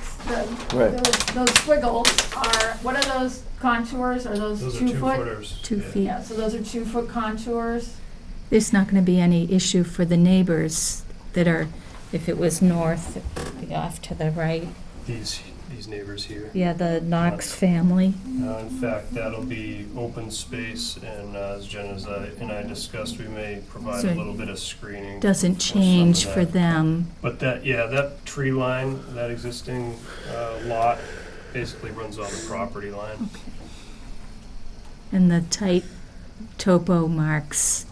Right. those squiggles are, what are those contours? Are those Those are 2 2 foot? footers. 2 Yeah. feet. Yeah, so those are 2-foot contours. There's not going to be any issue for the neighbors that are, if it was north, it'd be off to the right. These neighbors here. Yeah, the Knox family. In fact, that'll be open space, and as Jen and I discussed, we may provide So a little bit of screening. Doesn't for some of change for that. them. But that tree line, that existing lot, basically runs on the property line. And the tight topo marks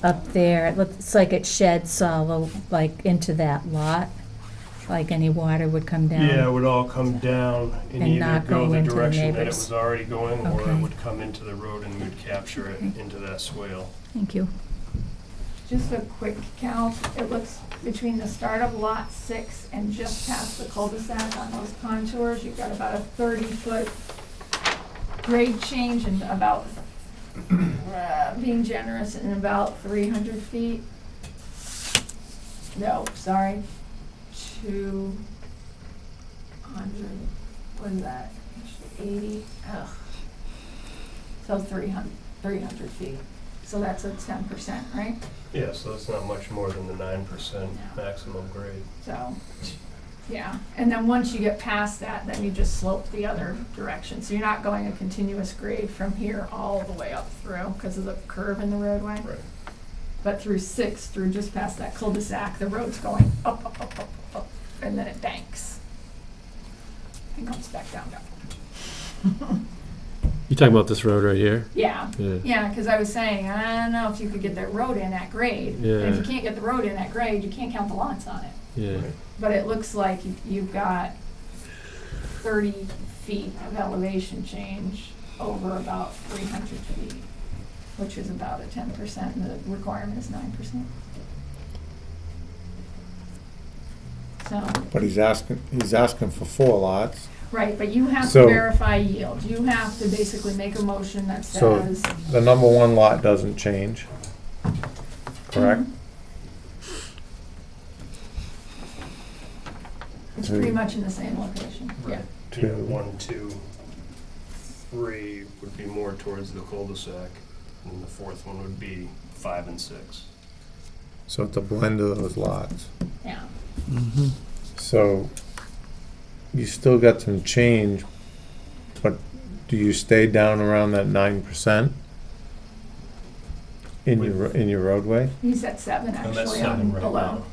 up there, it looks like it sheds all like into that lot, like any water would come down. Yeah, it would all come down and And either not go go the into the direction that it neighbors. was already going, or it Okay. would come into the road and we'd capture it Okay. into that swale. Thank you. Just a quick count, it looks between the start of lot 6 and just past the cul-de-sac on those contours, you've got about a 30-foot grade change and about, being generous, in about 300 feet. No, sorry, 200, what is that, 80, ugh. So 300 feet, so that's a 10%, right? Yeah, so that's not much more than the 9% maximum grade. So, yeah, and then once you get past that, then you just slope the other direction. So you're not going a continuous grade from here all the way up through because of the curve in the roadway. Right. But through 6, through just past that cul-de-sac, the road's going up, up, up, up, up, and then it banks. And comes back down, down. You talking about this road right here? Yeah, Yeah. yeah, because I was saying, I don't know if you could get that road in at grade. And if you Yeah. can't get the road in at grade, you can't count the lots on it. Yeah. Right. But it looks like you've got 30 feet of elevation change over about 300 feet, which is about a 10%, and the requirement is 9%. So, But he's asking for 4 lots. right, but you have to So- verify yield. You have to basically make a motion that So says, the number 1 lot doesn't change, correct? it's pretty much in the same location, yeah. Yeah, Two. 1, 2, 3 would be more towards the cul-de-sac, and the fourth one would be 5 and 6. So it's a blend of those lots. Yeah. Mhm. So you still got some change, but do you stay down around that 9% in your roadway? He's at 7 And that's actually 7 on right below. now.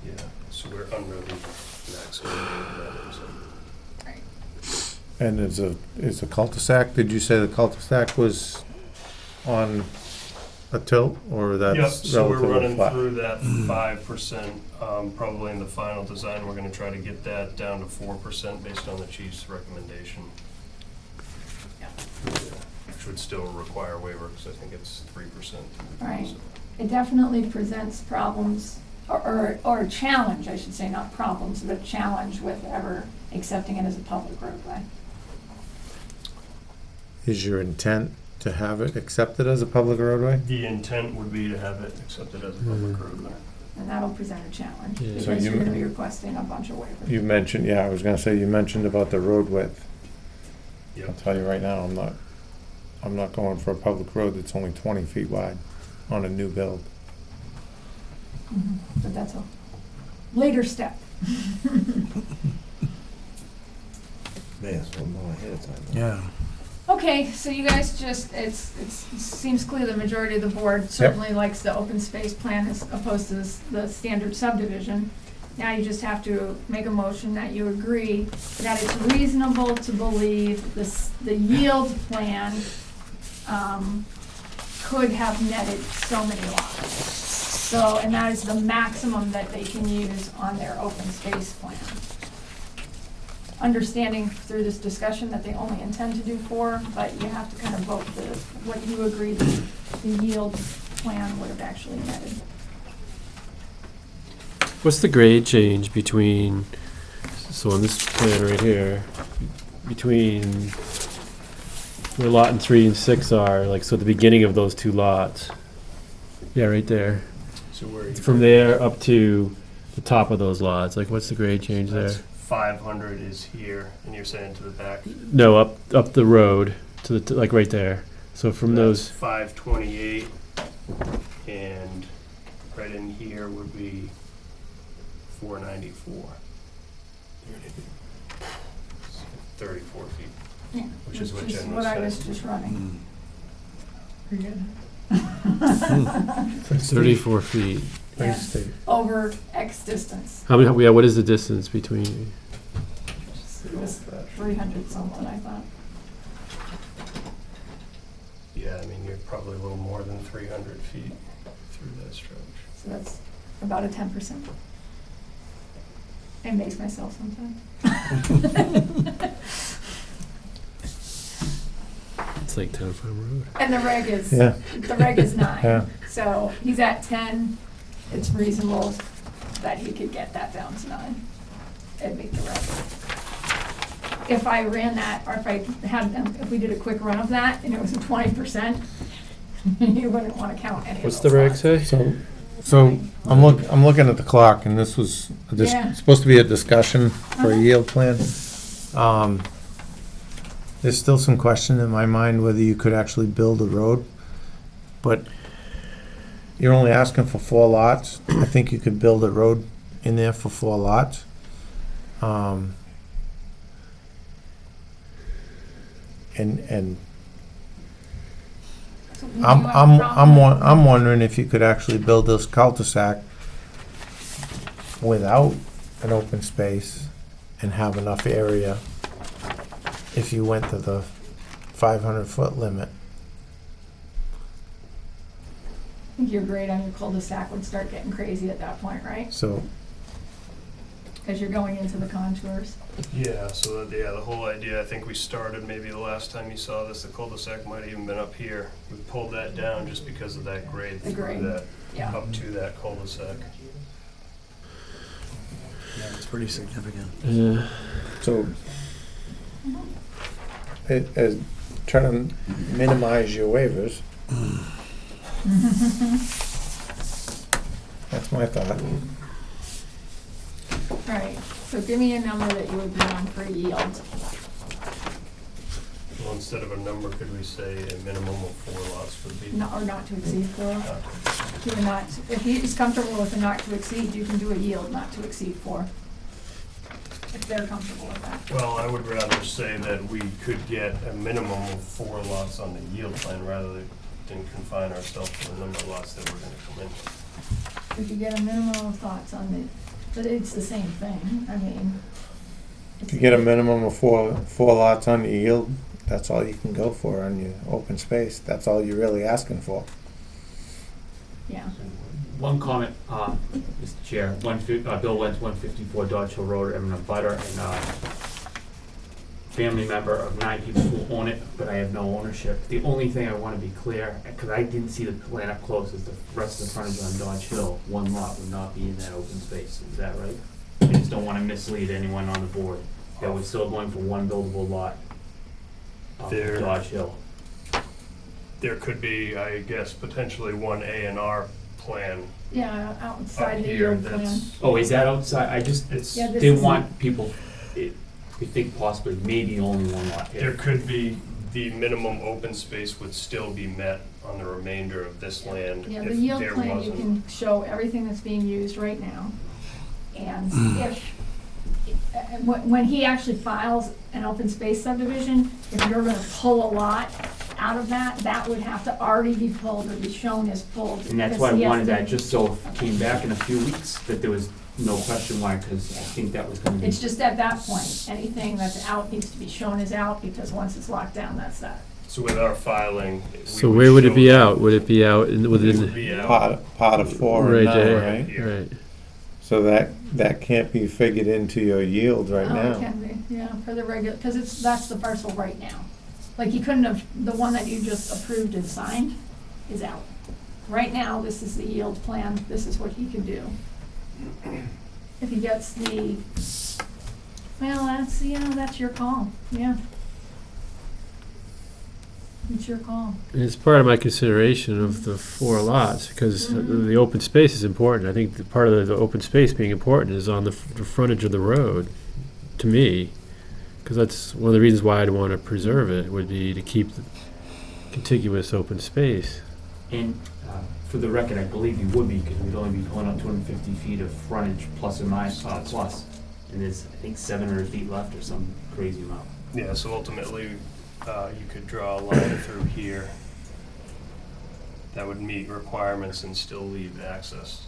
Yeah, so we're under the maximum of that, so. And is a cul-de-sac, did you say the cul-de-sac was on a tilt, or Yep, that's so we're relatively running flat? through that 5%, probably in the final design, we're gonna try to get that down to 4% based on the chief's recommendation. Yeah. Which would still require waiver, because I think it's 3%. Right. So, It definitely presents problems, or a challenge, I should say, not problems, but a challenge with ever accepting it as a public roadway. Is your intent to have it accepted as a public roadway? The intent would be to have it accepted as a public roadway. And that'll present a challenge, Yeah. because So you're you- gonna be requesting a bunch of waivers. You mentioned, yeah, I was gonna say, you mentioned about the road width. I'll Yep. tell you right now, I'm not going for a public road that's only 20 feet wide on a new build. Mhm. But that's a later step. Yes, one more ahead of time. Yeah. Okay, so you guys just, it seems clear the majority of the board certainly likes the open space plan as opposed to the standard subdivision. Now you just have to make a motion that you agree that it's reasonable to believe the yield plan could have netted so many lots. So, and that is the maximum that they can use on their open space plan. Understanding through this discussion that they only intend to do 4, but you have to kind of vote what you agree the yield plan would have actually netted. What's the grade change between, so on this plan right here, between where lot and 3 and 6 are, like, so the beginning of those 2 lots? Yeah, right there. So where you. From there up to the top of those lots, like, what's the grade change there? That's 500 is here, and you're saying to the back? No, up the road to the, like, right there. So from That's those, 528, and right in here would be 494. 34 feet. Yeah, Which is what Jen what I was was just running. Mm. 34 feet. Yeah, Thanks, Steve. over X distance. How many, yeah, what is the distance between? It was 300 something, I thought. Yeah, I mean, you're probably a little more than 300 feet through that stretch. So that's about a 10%. I amaze myself sometimes. It's like Town Farm Road. And the reg is, Yeah. the reg is 9. Yeah. So he's at 10. It's reasonable that he could get that down to 9 and meet the reg. If I ran that, or if I had them, if we did a quick run of that and it was a 20%, you wouldn't want to count any of What's those the reg lots. say? So I'm looking at the clock, and this was Yeah. supposed to be a discussion for a Uh-huh. yield plan. There's still some question in my mind whether you could actually build a road, but you're only asking for 4 lots. I think you could build a road in there for 4 lots. And So would you have a problem with- I'm wondering if you could actually build this cul-de-sac without an open space and have enough area if you went to the 500-foot limit. I think your grade on your cul-de-sac would start getting crazy at that point, right? So because you're going into the contours. Yeah, so that, the whole idea, I think we started, maybe the last time you saw this, the cul-de-sac might have even been up here. We pulled that down just because of that grade The through grade. that, Yeah. up to that cul-de-sac. Yeah, it's pretty significant. Yeah. So, as, try to minimize your waivers. That's my thought. All right, so give me a number that you would be on for yield. Well, instead of a number, could we say a minimum of 4 lots would be? Or not to exceed 4. Not to- You would not, if he's comfortable with a not to exceed, you can do a yield not to exceed 4. If they're comfortable with that. Well, I would rather say that we could get a minimum of 4 lots on the yield plan rather than confine ourselves to the number of lots that we're gonna come in. If you get a minimum of thoughts on the, but it's the same thing, I mean. If you get a minimum of four lots on your yield, that's all you can go for on your open space. That's all you're really asking for. Yeah, One comment, Mr. Chair, Bill Wentz, 154 Dodge Hill Road, I'm a butter and family member of 9 people who own it, but I have no ownership. The only thing I want to be clear, because I didn't see the plan up close, is the rest of the frontage on Dodge Hill, 1 lot would not be in that open space. Is that right? I just don't want to mislead anyone on the board. That we're still going for 1 buildable lot on There- Dodge Hill. There could be, I guess, potentially one A&R plan yeah, up outside the here yield plan. that's, Oh, is that outside? I just it's, Yeah, this didn't is- want people, we think possibly, maybe only 1 lot. there could be, the minimum open space would still be met on the remainder of this land Yeah, the if yield there plan, you wasn't. can show everything that's being used right now. And if, when he actually files an open space subdivision, if you're gonna pull a lot out of that, that would have to already be pulled or be shown as pulled. And that's because why I he has wanted to- that, just so if it came back in a few weeks, that there was no question why, because I think that was gonna be. It's just at that point, anything that's out needs to be shown as out, because once it's locked down, that's that. So with our filing. we So where would it be show out? Would it be out that It within? would be out Part of 4 Right and 9, there. right? here. Right. So that can't be figured into your yield right Oh, it now. can be, yeah, for the regular, because that's the parcel right now. Like, you couldn't have, the one that you just approved and signed is out. Right now, this is the yield plan, this is what he can do. If he gets the, well, that's your call, yeah. It's your call. It's part of my consideration of the 4 lots, because Mhm. the open space is important. I think the part of the open space being important is on the frontage of the road, to me. Because that's one of the reasons why I'd want to preserve it, would be to keep the contiguous open space. And for the record, I believe you would be, because we'd only be pulling up 250 feet of frontage plus or minus, plus. And there's, I think, 700 feet left or some crazy amount. Yeah, so ultimately, you could draw a line through here that would meet requirements and still leave access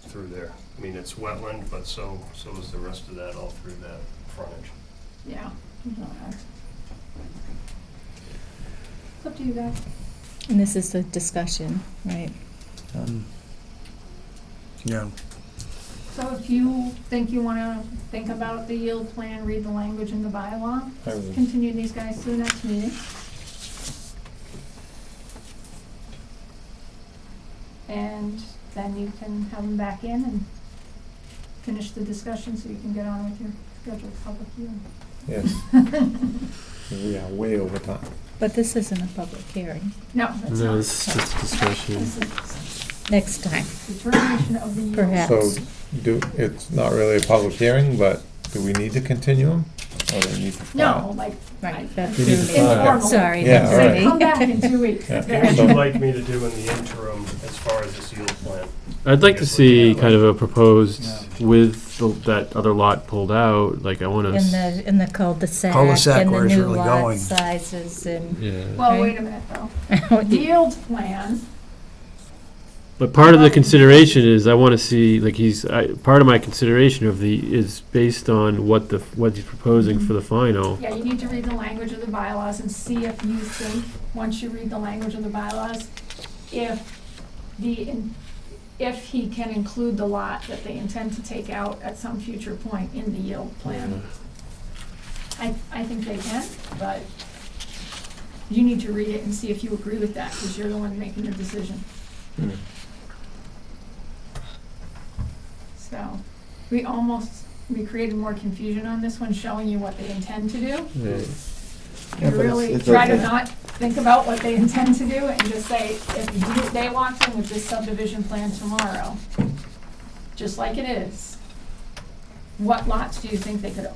through there. I mean, it's wetland, but so is the rest of that all through that frontage. Yeah. No, that's- It's up to you guys. And this is the discussion, right? Yeah, So if you think you wanna think about the yield plan, read the language in the bylaw, I would. continue these guys to the next meeting. And then you can have them back in and finish the discussion so you can get on with your scheduled public hearing. Yes. We are way over time. But this isn't a public hearing. No, that's No, not. it's just discussion. This is Next time. determination of the yield. Perhaps. So it's not really a public hearing, but do we need to continue them? Or do we need to file? No, like, Right, I- that's We need to me. file. Informal. Sorry, Yeah, that's all right. Say, come me. back in 2 weeks. Yeah. Okay. What would you like me to do in the interim as far as this yield plan? I'd like to Guess see looking at kind of like- a proposed with that other lot pulled out, like I want to. In the cul-de-sac Cul-de-sac and the where it's new really lot going. sizes and. Yeah. Well, Right. wait a minute though. Yield plan, But part of the consideration is I want to see, like part of my consideration is based on what he's proposing for the final. yeah, you need to read the language of the bylaws and see if you think, once you read the language of the bylaws, if if he can include the lot that they intend to take out at some future point in the yield plan. I think they can, but you need to read it and see if you agree with that, because you're the one making the decision. So, we created more confusion on this one, showing you what they intend to do. Yeah, You but really it's try to okay. not think about what they intend to do and just say, if they walked in with this subdivision plan tomorrow, just like it is, what lots do you think they could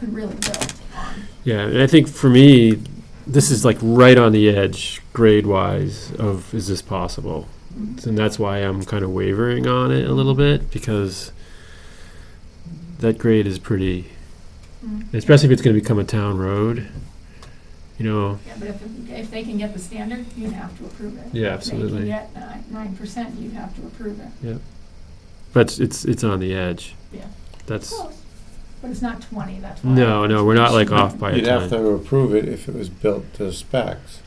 really build on? Yeah, and I think for me, this is like right on the edge, grade-wise, of is this possible? And that's why I'm kind of wavering on it a little bit, because that grade is pretty, especially if it's going to become a town road, you know. Yeah, but if they can get the standard, you'd have to approve it. Yeah, absolutely. If they can get 9%, you'd have to approve it. Yeah, but it's on the edge. Yeah. That's Close. But it's not 20, that's why. no, we're not like off by a You'd have ton. to approve it if it was built to specs.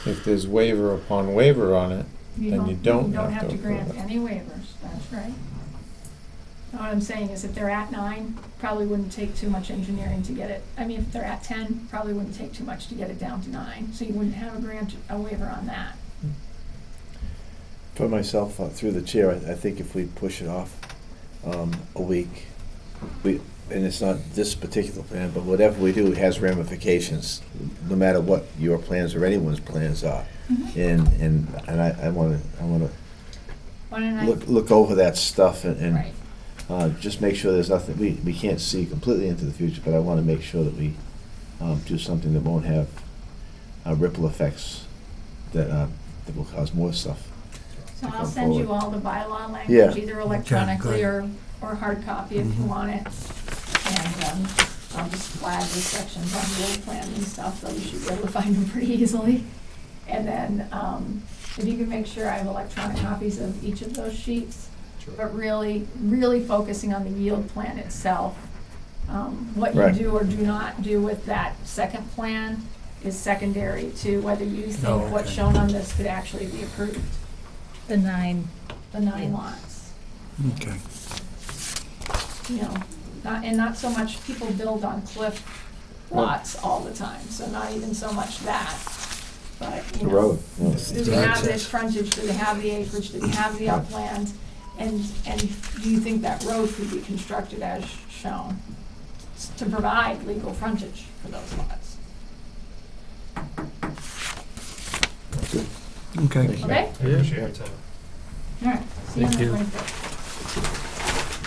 If there's waiver upon waiver on it, then you don't have to grant approve it. any waivers, that's right. Now, what I'm saying is if they're at 9, probably wouldn't take too much engineering to get it. I mean, if they're at 10, probably wouldn't take too much to get it down to 9. So you wouldn't have a waiver on that. For myself, through the chair, I think if we push it off a week, and it's not this particular plan, but whatever we do has ramifications, no matter what your plans or anyone's plans are. And I want to Why don't I? look over that stuff and Right. just make sure there's nothing, we can't see completely into the future, but I want to make sure that we do something that won't have ripple effects that will cause more stuff. So to I'll come send you forward. all the bylaw language, Yeah. either electronically good. or hard copy if you want it. And I'll just flag the sections on the old plan and stuff, so you should be able to find them pretty easily. And then if you can make sure I have electronic copies of each of those sheets. But really, really focusing on the yield plan itself. What you Right. do or do not do with that second plan is secondary to whether you think what's okay. shown on this could actually be approved, The 9. the 9 lots. Okay. You know, not so much people build on cliff lots all the time, so not even so much that. But, The you know, road. do they have Access. this frontage, do they have the acreage, do they have the upland? And do you think that road could be constructed as shown to provide legal frontage for those lots? Okay. Okay? I appreciate your time. All right, see you on Thank the you. 25th.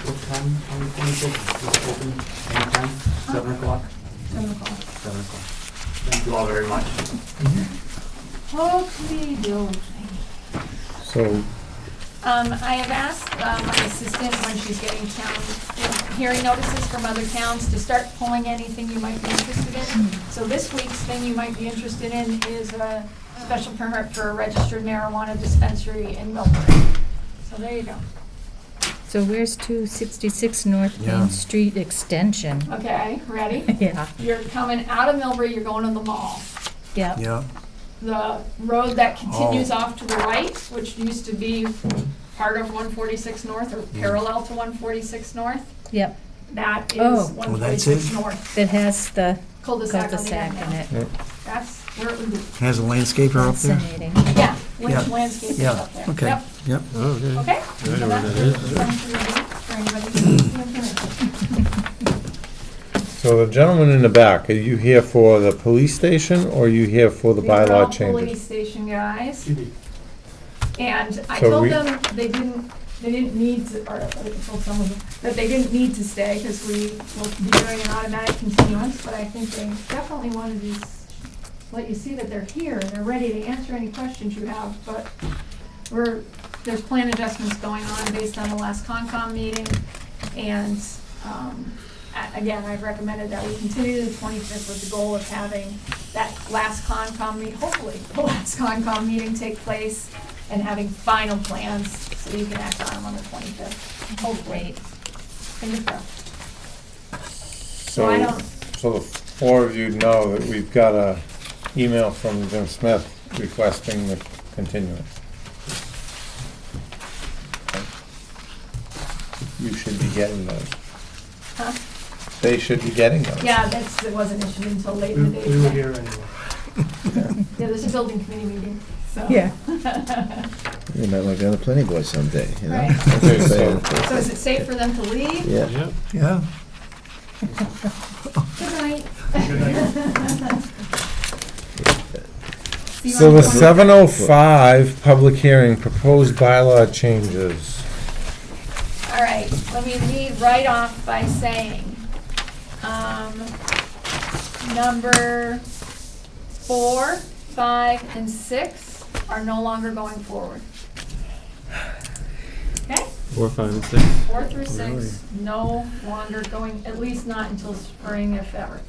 What time on the 26th? Is it open anytime? 7 o'clock? 7 o'clock. 7 o'clock. Thank you all very much. Hopefully, Bill. So, I have asked my assistant when she's getting hearing notices from other towns to start pulling anything you might be interested in. So this week's thing you might be interested in is a special permit for a registered marijuana dispensary in Milford. So there you go. So where's 266 North Yeah. Main Street Extension? Okay, ready? Yeah, You're coming out of Millbury, you're going to the mall. yeah. Yeah. The road that continues off to the right, which used to be part of 146 North or parallel to 146 North, Yep, that is Oh. Oh, that's 146 it? North. that has the Cul-de-sac on the cul-de-sac end in now. it. That's where it would be. Has a landscaper up there? Fascinating. Yeah, Lynch Yeah. Landscaping Yeah, up there. okay. Yep, Yep. Oh, okay. okay? I know where that is. For anybody who's interested. so the gentleman in the back, are you here for the police station or are you here for the These are all bylaw changes? police station guys. And I So told we- them they didn't need to, or I told some of them, that they didn't need to stay because we will be doing an automatic continuance, but I think they definitely wanted to let you see that they're here and they're ready to answer any questions you have, but there's plan adjustments going on based on the last Concom meeting, and, again, I've recommended that we continue to the 25th with the goal of having that last Concom meeting, hopefully, the last Concom meeting take place and having final plans so you can act on them on the 25th. Hopefully. Fingers crossed. So I don't, So the four of you know that we've got a email from Jim Smith requesting the continuance. You should be getting those. Huh? They should be getting those. Yeah, it wasn't issued until late We in the day. we were today. here anyway. Yeah, there's a building committee meeting, so. Yeah. You might want to be on the planning board someday, you know? Right. That's what I'm saying. So is it safe for them to leave? Yeah. Yeah. Yeah. Good night. Good night. See you So on the the 23rd. 7:05 public hearing, proposed bylaw changes. All right, let me lead right off by saying, number 4, 5, and 6 are no longer going forward. Okay? 4, 5, and 6. 4 through 6, Really? no longer going, at least not until spring, if ever.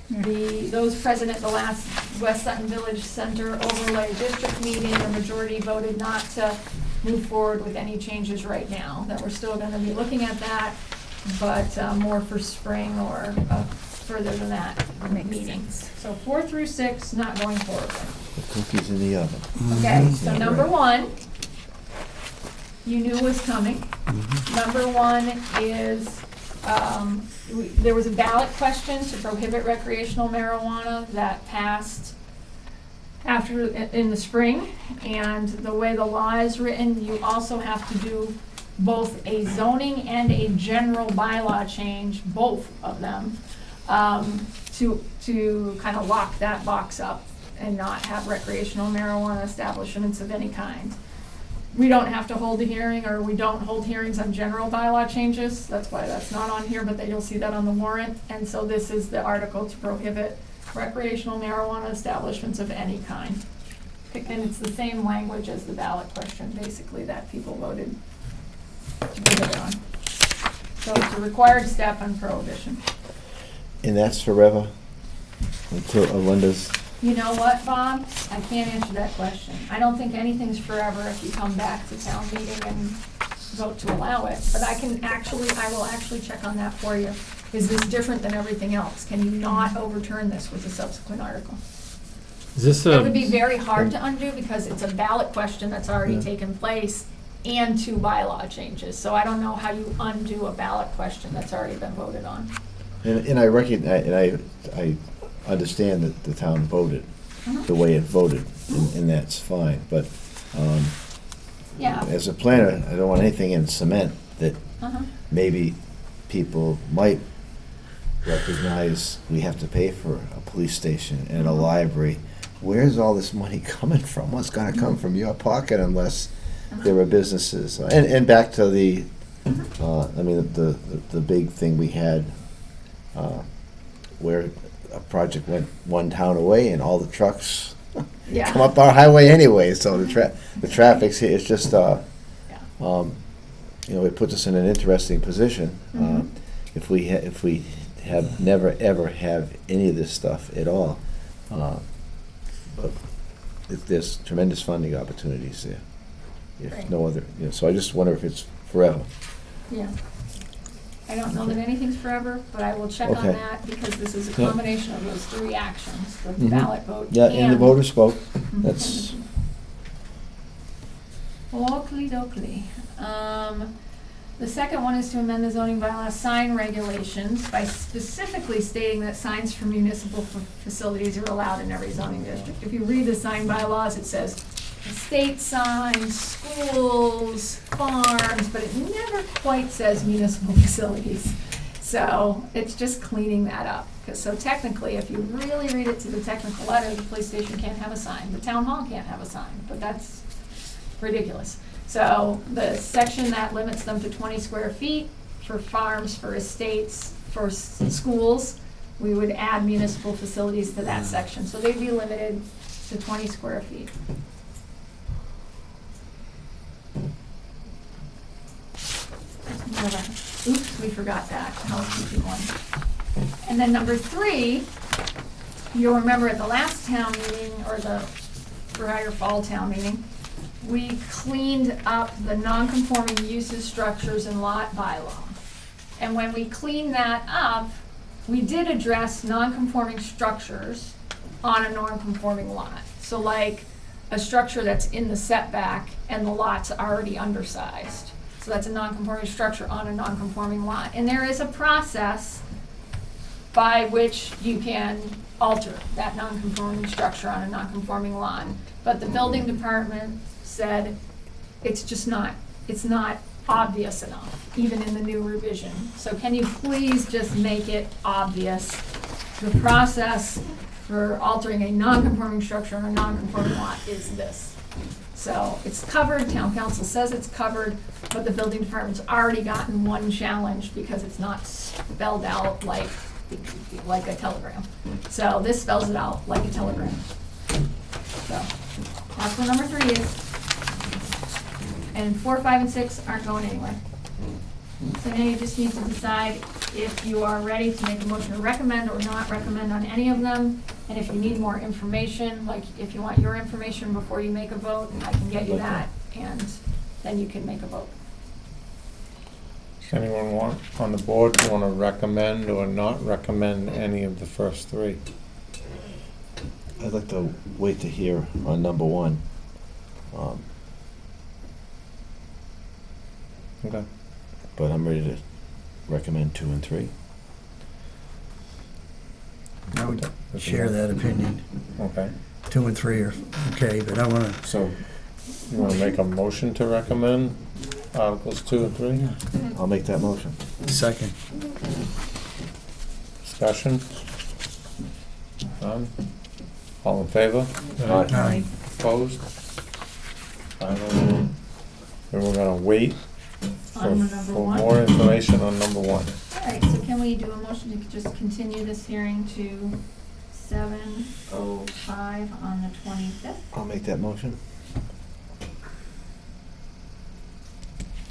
Those present at the last West Sutton Village Center overlay district meeting, the majority voted not to move forward with any changes right now, that we're still gonna be looking at that, but more for spring or further than that Makes meeting. sense. So 4 through 6, not going forward. The cookies in the oven. Okay, so Yeah, number right. 1, you knew was coming. Number 1 is, there was a ballot question to prohibit recreational marijuana that passed in the spring, and the way the law is written, you also have to do both a zoning and a general bylaw change, both of them, to kind of lock that box up and not have recreational marijuana establishments of any kind. We don't have to hold a hearing, or we don't hold hearings on general bylaw changes, that's why that's not on here, but you'll see that on the warrant. And so this is the article to prohibit recreational marijuana establishments of any kind. And it's the same language as the ballot question, basically, that people voted to prohibit on. So it's a required step on prohibition. And that's forever until Linda's. You know what, Bob? I can't answer that question. I don't think anything's forever if you come back to town meeting and vote to allow it. But I will actually check on that for you. Is this different than everything else? Can you not overturn this with a subsequent article? Is this It would be very hard to undo because it's a ballot question that's already Yeah. taken place and 2 bylaw changes. So I don't know how you undo a ballot question that's already been voted on. And I recognize, and I understand that the town voted the way it voted, and that's fine, but, Yeah. as a planner, I don't want anything in cement that Uh-huh. maybe people might recognize we have to pay for a police station and a library. Where's all this money coming from? What's gonna come from your pocket unless there are businesses? And back to the, I mean, the big thing we had, where a project went one town away and all the trucks Yeah. come up our highway anyway, so the traffic's here, it's just, you know, it puts us in an interesting position. Mhm. If we have never, ever have any of this stuff at all. But there's tremendous funding opportunities there, if Right. no other, you know, so I just wonder if it's forever. Yeah. I don't know that anything's forever, but I will check on Okay. that because this is a Yeah. combination of those 3 actions, the Mhm. ballot vote. Yeah, and the voters spoke, that's, Oakley dokley. The second one is to amend the zoning bylaw sign regulations by specifically stating that signs for municipal facilities are allowed in every zoning district. If you read the sign bylaws, it says estate signs, schools, farms, but it never quite says municipal facilities. So it's just cleaning that up. So technically, if you really read it to the technical letter, the police station can't have a sign, the town hall can't have a sign, but that's ridiculous. So the section that limits them to 20 square feet for farms, for estates, for schools, we would add municipal facilities to that section. So they'd be limited to 20 square feet. Oops, we forgot that, housekeeping one. And then number 3, you'll remember at the last town meeting, or the prior fall town meeting, we cleaned up the non-conforming uses, structures, and lot bylaw. And when we cleaned that up, we did address non-conforming structures on a non-conforming lot. So like a structure that's in the setback and the lot's already undersized. So that's a non-conforming structure on a non-conforming lot. And there is a process by which you can alter that non-conforming structure on a non-conforming lot. But the building department said it's not obvious enough, even in the new revision. So can you please just make it obvious? The process for altering a non-conforming structure on a non-conforming lot is this. So it's covered, town council says it's covered, but the building department's already gotten one challenge because it's not spelled out like a telegram. So this spells it out like a telegram. So that's what number 3 is. And 4, 5, and 6 aren't going anywhere. So now you just need to decide if you are ready to make a motion to recommend or not recommend on any of them. And if you need more information, like if you want your information before you make a vote, I can get you that, and then you can make a vote. Does anyone on the board want to recommend or not recommend any of the first 3? I'd like to wait to hear on number 1. Okay. But I'm ready to recommend 2 and 3. I would share that opinion. Okay. 2 and 3 are okay, but I want to, So, you want to make a motion to recommend Articles 2 and 3? I'll make that motion. second. Discussion? None? All in favor? Aye. Opposed? Then we're gonna wait for On number for 1? more information on number 1. All right, so can we do a motion to just continue this hearing to 7:05 on the 25th? I'll make that motion.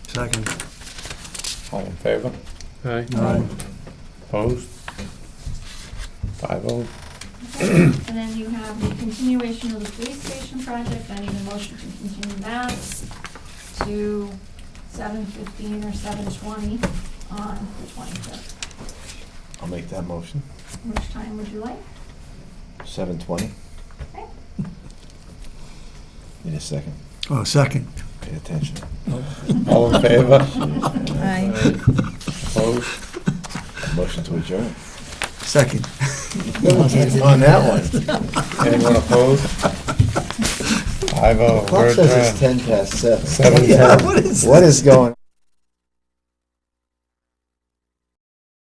Second. All in favor? Aye. Aye. Opposed? 5-0. And then you have the continuation of the police station project. I need a motion to continue that to 7:15 or 7:20 on the 25th. I'll make that motion. Which time would you like? 7:20. Okay. Need a second. Oh, second. Pay attention. All in favor? Aye. Opposed? Motion to adjourn. Second. On that one. Anyone opposed? 5-0. We're Clock says it's adjourned. 10 past 7. 7:10. Yeah, what is What is going